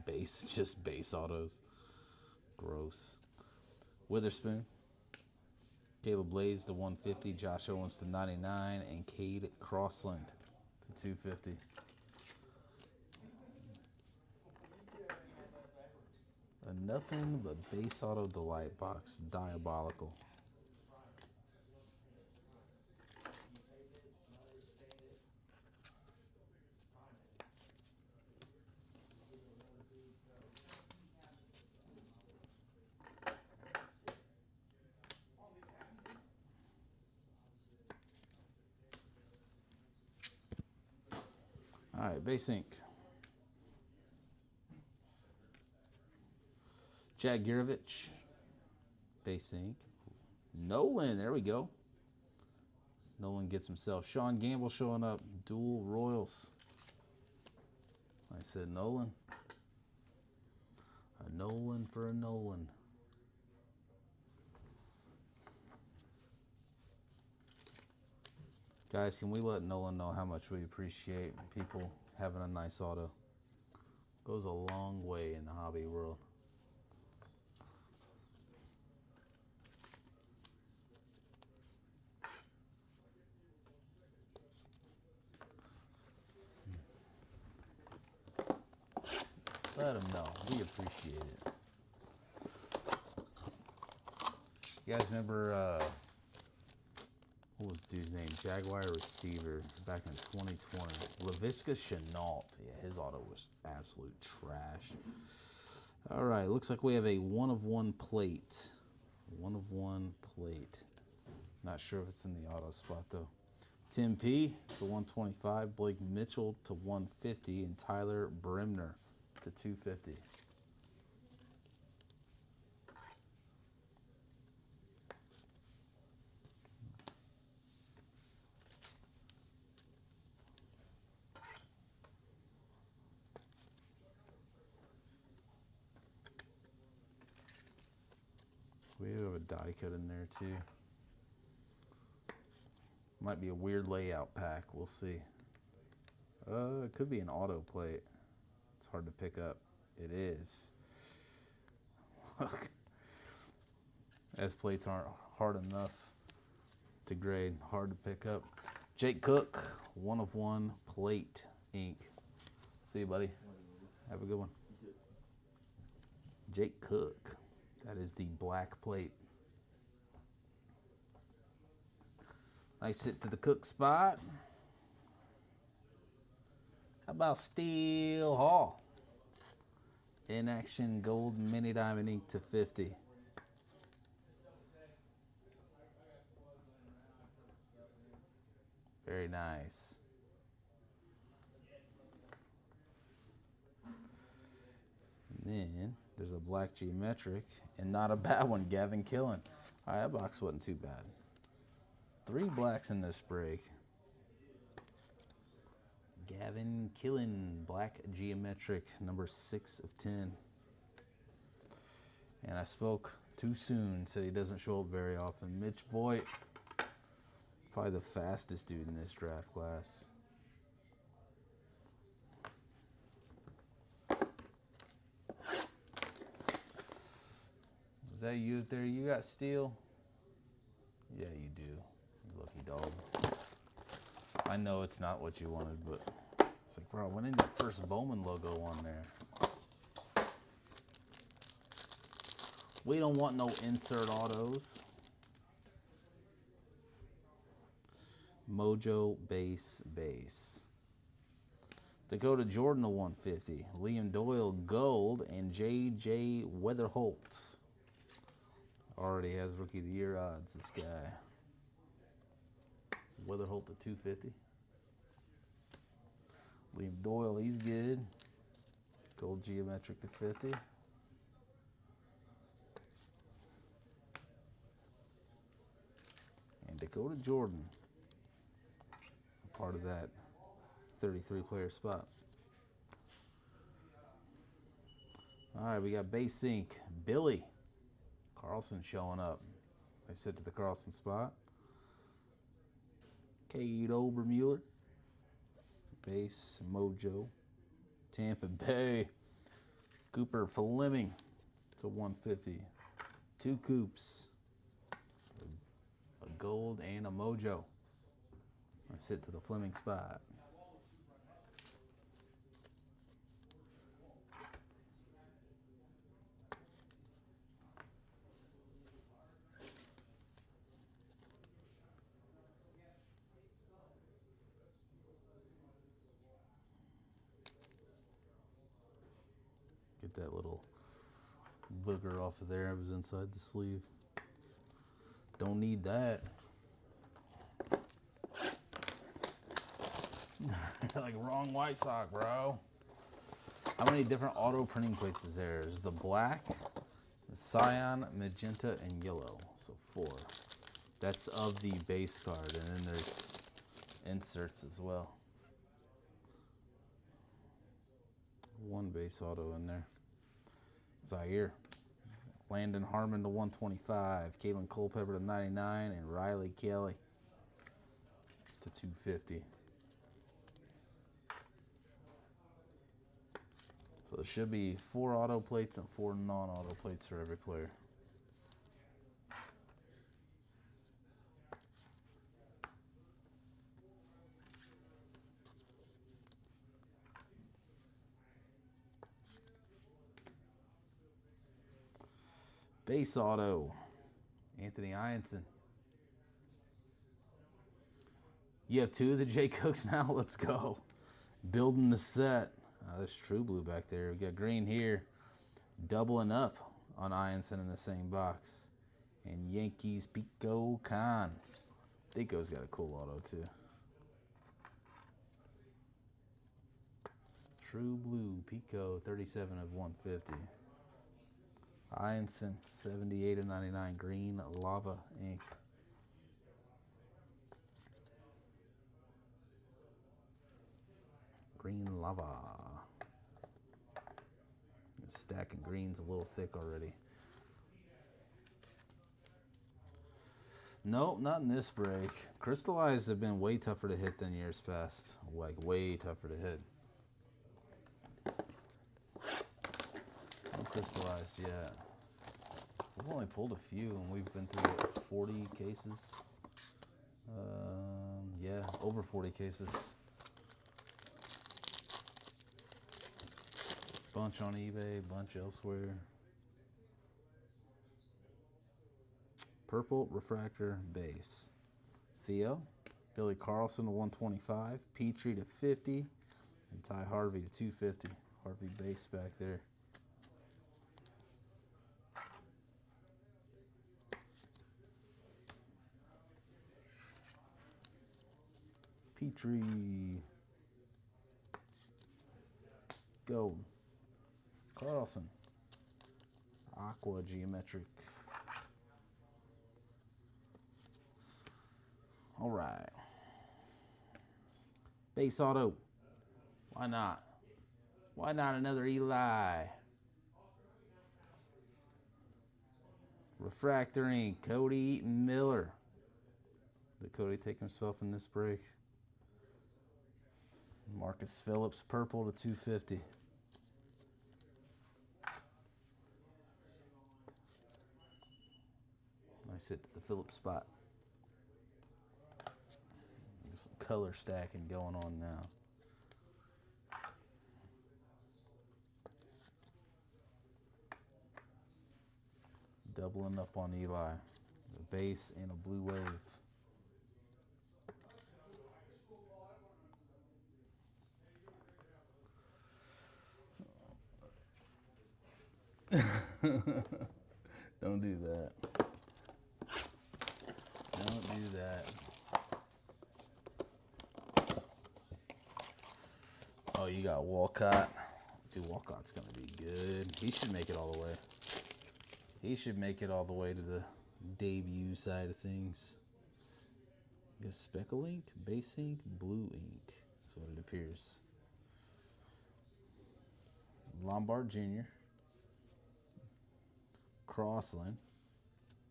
Base, just base autos. Gross. Witherspoon. Caleb Blaze to 150. Josh Owens to 99. And Cade Crossland to 250. A nothing but base auto Delight box. Diabolical. All right, base ink. Jagirovich, base ink. Nolan, there we go. Nolan gets himself. Sean Gamble showing up. Dual Royals. I said Nolan. A Nolan for a Nolan. Guys, can we let Nolan know how much we appreciate people having a nice auto? Goes a long way in the hobby world. Let him know. We appreciate it. You guys remember, what was the dude's name? Jaguar receiver back in 2020. LaVisca Chenault. Yeah, his auto was absolute trash. All right, looks like we have a 1-of-1 plate. 1-of-1 plate. Not sure if it's in the auto spot, though. Tim P. to 125. Blake Mitchell to 150. And Tyler Bremner to 250. We die cut in there too. Might be a weird layout pack. We'll see. It could be an auto plate. It's hard to pick up. It is. As plates aren't hard enough to grade, hard to pick up. Jake Cook, 1 of 1 plate ink. See you, buddy. Have a good one. Jake Cook. That is the black plate. Nice hit to the Cook spot. How about Steel Hall? In action gold mini diamond ink to 50. Very nice. And then there's a black geometric and not a bad one, Gavin Killen. All right, that box wasn't too bad. 3 blacks in this break. Gavin Killen, black geometric, number 6 of 10. And I spoke too soon, said he doesn't show up very often. Mitch Voigt, probably the fastest dude in this draft class. Is that you up there? You got steel? Yeah, you do. You lucky dog. I know it's not what you wanted, but it's like, bro, when did the first Bowman logo on there? We don't want no insert autos. Mojo base. Dakota Jordan to 150. Liam Doyle gold and J.J. Weatherholt. Already has Rookie of the Year odds, this guy. Weatherholt to 250. Liam Doyle, he's good. Gold geometric to 50. And Dakota Jordan, part of that 33-player spot. All right, we got base ink. Billy Carlson showing up. They sit to the Carlson spot. Cade Obermueller. Base Mojo. Tampa Bay. Cooper Fleming to 150. 2 Coops. A gold and a Mojo. I sit to the Fleming spot. Get that little booger off of there. It was inside the sleeve. Don't need that. Like wrong white sock, bro. How many different auto printing plates is there? There's the black, the cyan, magenta, and yellow. So 4. That's of the base card. And then there's inserts as well. 1 base auto in there. Zaire. Landon Harmon to 125. Caitlin Culpepper to 99. And Riley Kelly to 250. So there should be 4 auto plates and 4 non-auto plates for every player. Base auto, Anthony Ianson. You have 2 of the J. Cooks now? Let's go. Building the set. There's True Blue back there. We got green here. Doubling up on Ianson in the same box. And Yankees Pico Khan. Pico's got a cool auto too. True Blue Pico, 37 of 150. Ianson, 78 of 99. Green Lava ink. Green Lava. Stacking greens a little thick already. Nope, not in this break. Crystallized have been way tougher to hit than years past. Like, way tougher to hit. No crystallized yet. We've only pulled a few, and we've been through, what, 40 cases? Yeah, over 40 cases. Bunch on eBay, bunch elsewhere. Purple refractor base. Theo, Billy Carlson to 125, Petrie to 50, and Ty Harvey to 250. Harvey base back there. Petrie. Gold. Carlson. Aqua geometric. All right. Base auto. Why not? Why not another Eli? Refractor ink. Cody Eaton Miller. Did Cody take himself in this break? Marcus Phillips, purple to 250. Nice hit to the Phillips spot. There's some color stacking going on now. Doubling up on Eli. The base and a blue wave. Don't do that. Don't do that. Oh, you got Walcott. Dude, Walcott's going to be good. He should make it all the way. He should make it all the way to the debut side of things. You got speckle ink, base ink, blue ink. That's what it appears. Lombard Jr. Crossland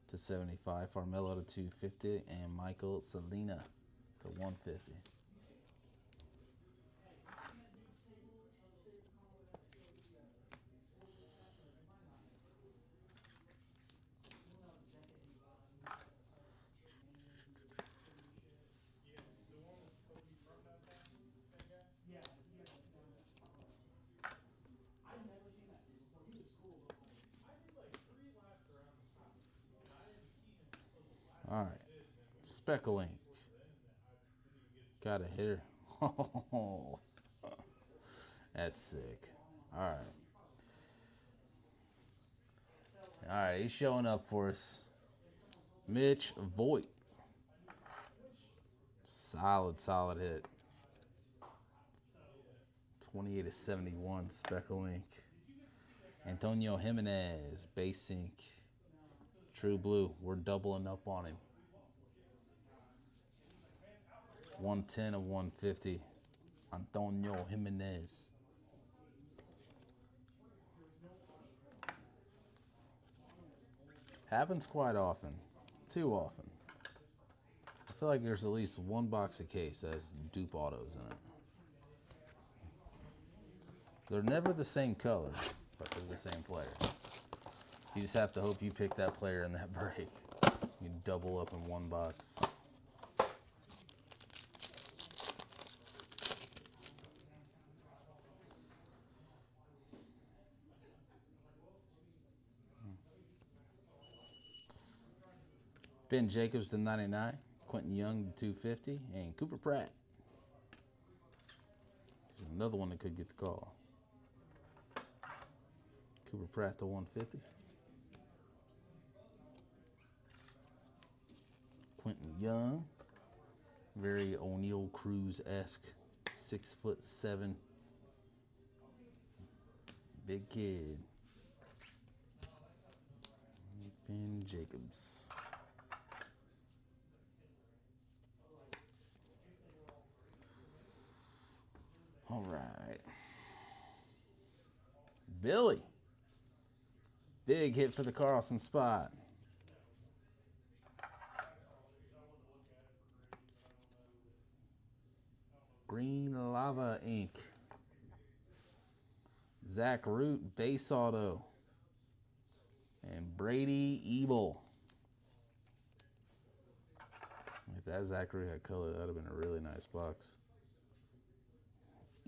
to 75, Farmelo to 250, and Michael Salina to 150. All right, speckle ink. Got a hitter. Oh, that's sick. All right. All right, he's showing up for us. Mitch Voigt. Solid hit. 28/71 speckle ink. Antonio Jimenez, base ink. True blue. We're doubling up on him. 110/150. Antonio Jimenez. Happens quite often. Too often. I feel like there's at least one box a case that has dupe autos in it. They're never the same color, but they're the same player. You just have to hope you pick that player in that break. You double up in one box. Ben Jacobs to 99, Quentin Young to 250, and Cooper Pratt. There's another one that could get the call. Cooper Pratt to 150. Quentin Young, very O'Neal Cruz-esque, 6'7", big kid. Ben Jacobs. All right. Billy. Big hit for the Carlson spot. Green Lava ink. Zach Root base auto. And Brady Ebel. If that Zach Root had color, that would have been a really nice box.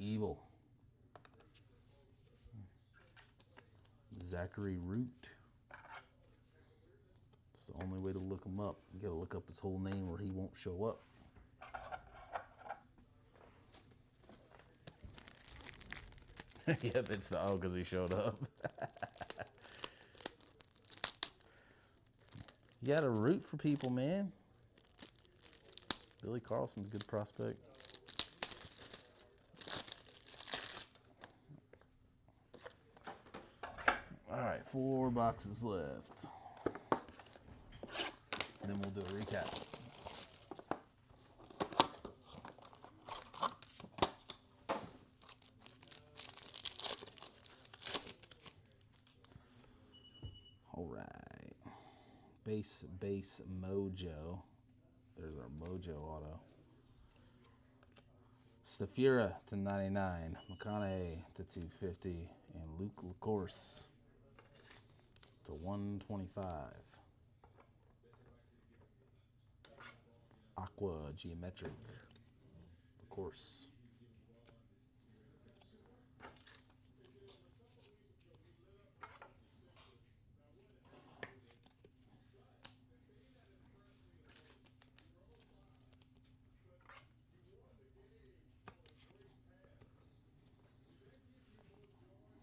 Ebel. Zachary Root. It's the only way to look him up. You gotta look up his whole name or he won't show up. Yep, it's the because he showed up. You gotta root for people, man. Billy Carlson's a good prospect. All right, 4 boxes left. And then we'll do a recap. All right. Base Mojo. There's our Mojo auto. Stafira to 99. McConaughey to 250. And Luke LaCourse to 125. Aqua Geometric. LaCourse.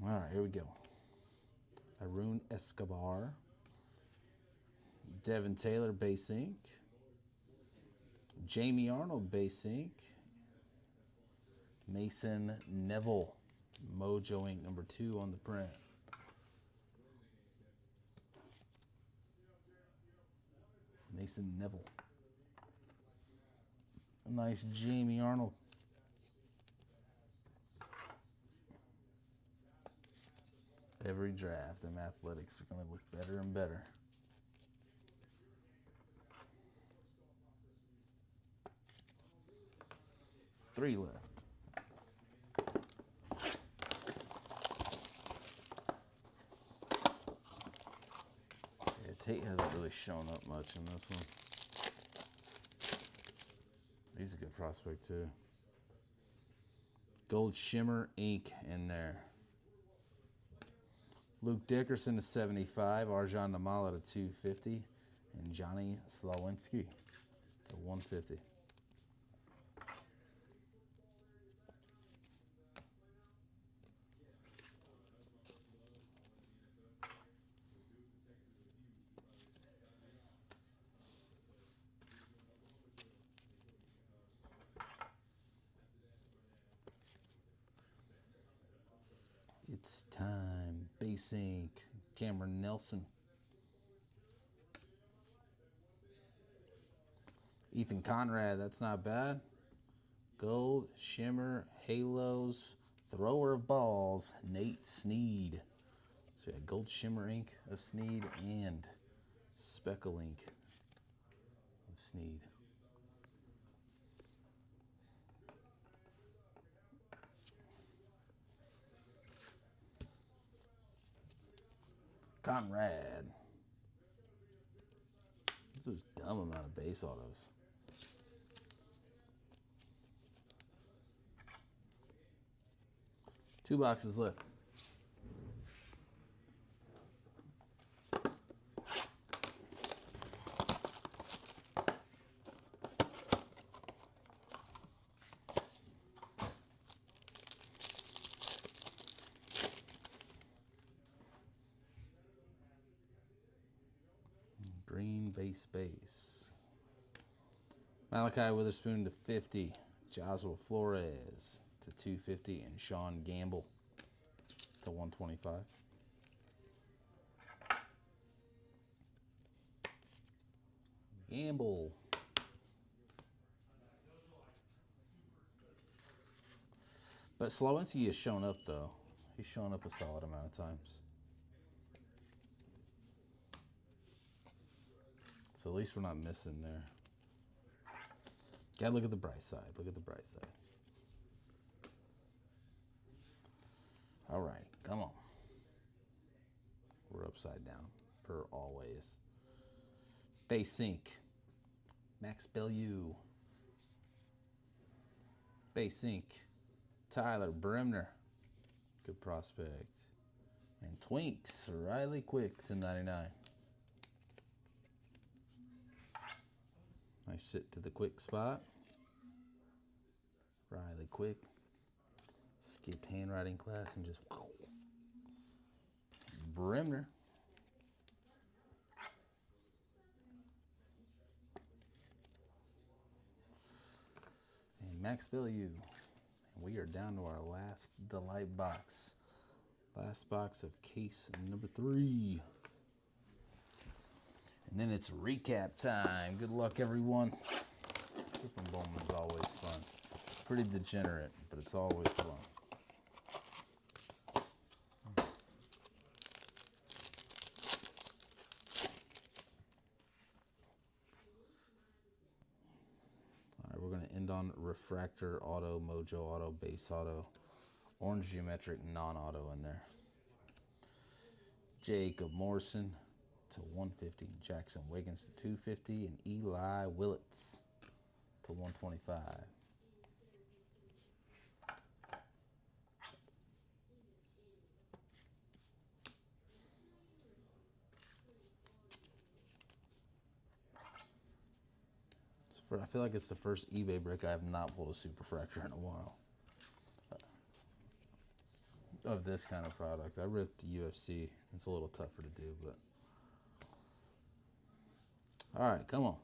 All right, here we go. Arun Escobar. Devin Taylor, base ink. Jamie Arnold, base ink. Mason Neville, Mojo ink number 2 on the print. Mason Neville. A nice Jamie Arnold. Every draft, them Athletics are going to look better and better. Three left. Yeah, Tate hasn't really shown up much in this one. He's a good prospect too. Gold Shimmer ink in there. Luke Dickerson to 75, Arjan Namala to 250, and Johnny Slawinski to 150. It's time. Base ink. Cameron Nelson. Ethan Conrad, that's not bad. Gold, Shimmer, Halos, Thrower of Balls, Nate Sneed. So yeah, Gold Shimmer ink of Sneed and Speckle ink of Sneed. Conrad. This is a dumb amount of base autos. Two boxes left. Green base. Malachi Witherspoon to 50. Joshua Flores to 250. And Sean Gamble to 125. Gamble. But Slawinski has shown up, though. He's shown up a solid amount of times. So at least we're not missing there. Gotta look at the bright side. Look at the bright side. All right, come on. We're upside down, per always. Base ink. Max Bellew. Base ink. Tyler Bremner. Good prospect. And Twinks. Riley Quick to 99. Nice sit to the quick spot. Riley Quick. Skipped handwriting class and just whoa. Bremner. And Max Bellew. And we are down to our last Delight box. Last box of case number 3. And then it's recap time. Good luck, everyone. Flipping Bowman's always fun. Pretty degenerate, but it's always fun. All right, we're going to end on Refractor Auto, Mojo Auto, Base Auto, Orange Geometric, non-auto in there. Jacob Morrison to 150, Jackson Wiggins to 250, and Eli Willits to 125. I feel like it's the first eBay break I have not pulled a Superfractor in a while. Of this kind of product. I ripped UFC. It's a little tougher to do, but... All right, come on.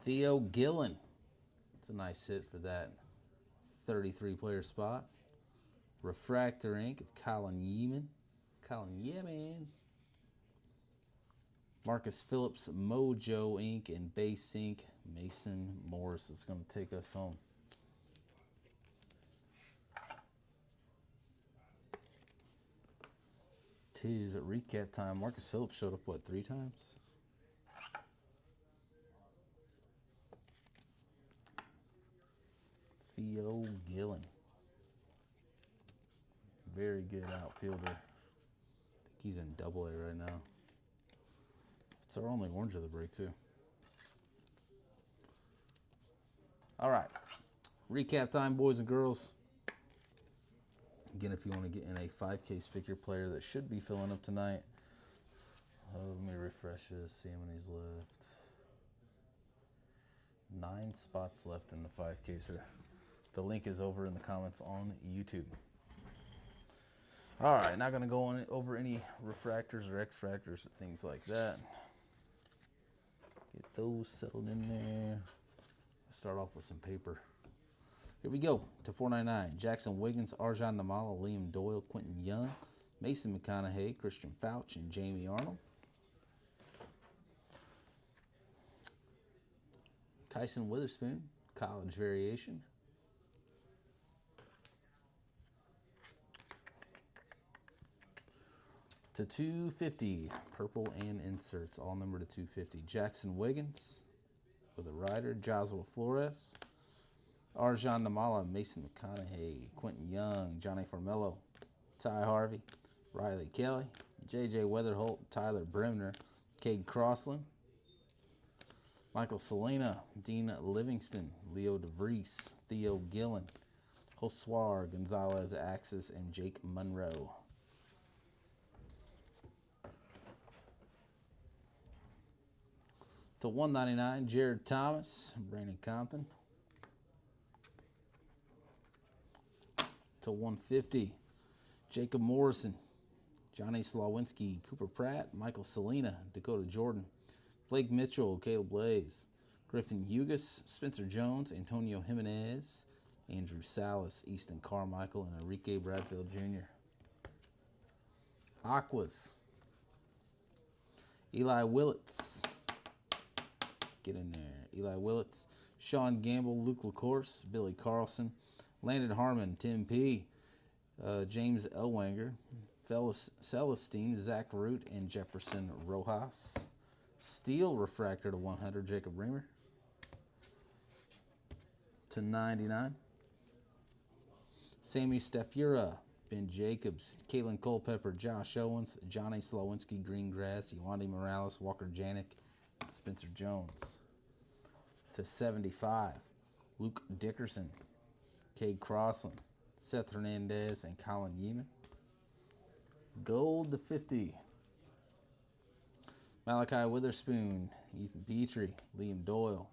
Theo Gillen. It's a nice hit for that 33-player spot. Refractor ink of Colin Yeaman. Marcus Phillips, Mojo ink, and base ink, Mason Morris is going to take us home. Tis at recap time. Marcus Phillips showed up, what, 3 times? Theo Gillen. Very good outfielder. I think he's in Double A right now. It's our only orange of the break, too. All right. Recap time, boys and girls. Again, if you want to get in a 5K Spick Your Player that should be filling up tonight. Let me refresh this, see how many's left. 9 spots left in the 5K, sir. The link is over in the comments on YouTube. All right, not going to go on over any refractors or X-fractors or things like that. Get those settled in there. Let's start off with some paper. Here we go to 499. Jackson Wiggins, Arjan Namala, Liam Doyle, Quentin Young, Mason McConaughey, Christian Fouch, and Jamie Arnold. Tyson Witherspoon, college variation. To 250, purple and inserts, all numbered to 250. Jackson Wiggins with a rider, Joshua Flores. Arjan Namala, Mason McConaughey, Quentin Young, Johnny Formello, Ty Harvey, Riley Kelly, J.J. Weatherholt, Tyler Bremner, Cade Crossland, Michael Selena, Dean Livingston, Leo DeVries, Theo Gillen, Josuar Gonzalez Axis, and Jake Monroe. To 199, Jared Thomas, Brandon Compton. To 150, Jacob Morrison, Johnny Slawinski, Cooper Pratt, Michael Selena, Dakota Jordan, Blake Mitchell, Caleb Blaze, Griffin Hugas, Spencer Jones, Antonio Jimenez, Andrew Salas, Easton Carmichael, and Enrique Bradfield Jr. Aquas, Eli Willits. Get in there. Eli Willits, Sean Gamble, Luke LaCourse, Billy Carlson, Landon Harmon, Tim P., James Elwanger, Celestine, Zach Root, and Jefferson Rojas. Steel refractor to 100, Jacob Reamer. To 99. Sammy Stefura, Ben Jacobs, Caitlin Culpepper, Josh Owens, Johnny Slawinski, Greengrass, Yawandi Morales, Walker Janik, and Spencer Jones. To 75, Luke Dickerson, Cade Crossland, Seth Hernandez, and Colin Yeaman. Gold to 50, Malachi Witherspoon, Ethan Petrie, Liam Doyle,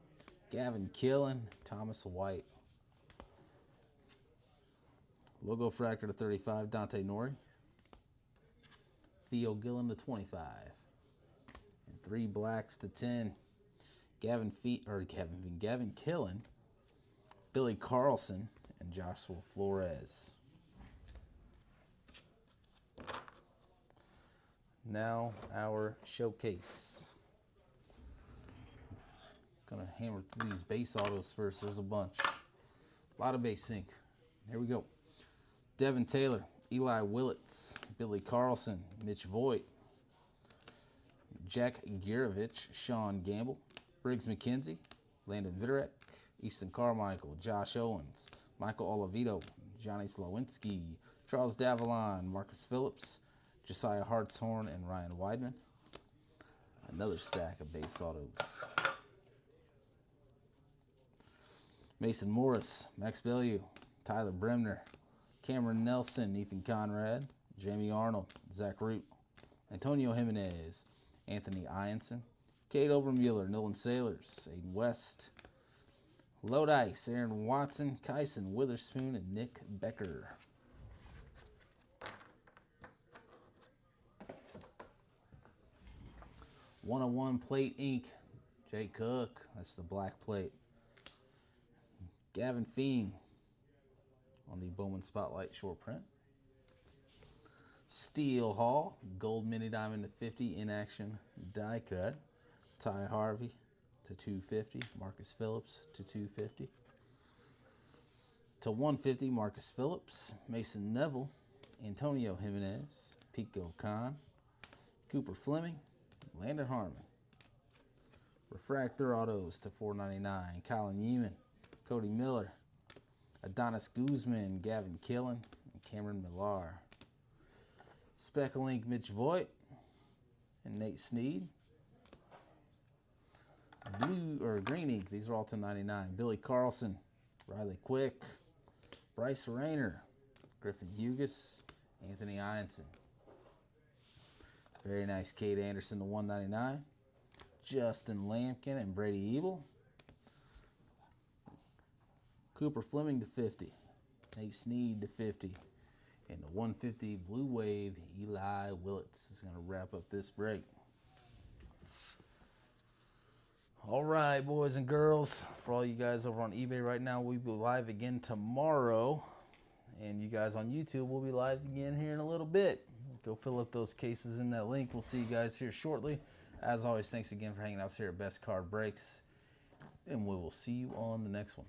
Gavin Killen, Thomas White. Logo Fractor to 35, Dante Nori. Theo Gillen to 25. And 3 blacks to 10, Gavin Killen, Billy Carlson, and Joshua Flores. Now our showcase. Gonna hammer through these base autos first. There's a bunch. A lot of base ink. Here we go. Devin Taylor, Eli Willits, Billy Carlson, Mitch Voigt, Jack Girovich, Sean Gamble, Briggs McKenzie, Landon Viderek, Easton Carmichael, Josh Owens, Michael Olivito, Johnny Slawinski, Charles Davalon, Marcus Phillips, Josiah Hartshorn, and Ryan Weidman. Another stack of base autos. Mason Morris, Max Bellew, Tyler Bremner, Cameron Nelson, Ethan Conrad, Jamie Arnold, Zach Root, Antonio Jimenez, Anthony Ianson, Cade Obermueller, Nolan Sailors, Aiden West, Lodice, Aaron Watson, Kyson Witherspoon, and Nick Becker. One-on-one plate ink, Jay Cook, that's the black plate. Gavin Fiend on the Bowman Spotlight short print. Steel Hall, gold mini diamond to 50, in action die cut. Ty Harvey to 250, Marcus Phillips to 250. To 150, Marcus Phillips, Mason Neville, Antonio Jimenez, Pico Khan, Cooper Fleming, Landon Harmon. Refractor autos to 499, Colin Yeaman, Cody Miller, Adonis Guzman, Gavin Killen, and Cameron Millar. Speckle Ink, Mitch Voigt and Nate Sneed. Green ink, these are all to 99. Billy Carlson, Riley Quick, Bryce Rayner, Griffin Hughes, Anthony Ianson. Very nice Cade Anderson to 199. Justin Lampkin and Brady Ebel. Cooper Fleming to 50. Nate Sneed to 50. And the 150 Blue Wave, Eli Willits is going to wrap up this break. All right, boys and girls, for all you guys over on eBay right now, we'll be live again tomorrow. And you guys on YouTube will be live again here in a little bit. Go fill up those cases in that link. We'll see you guys here shortly. As always, thanks again for hanging out here at Best Card Breaks. And we will see you on the next one.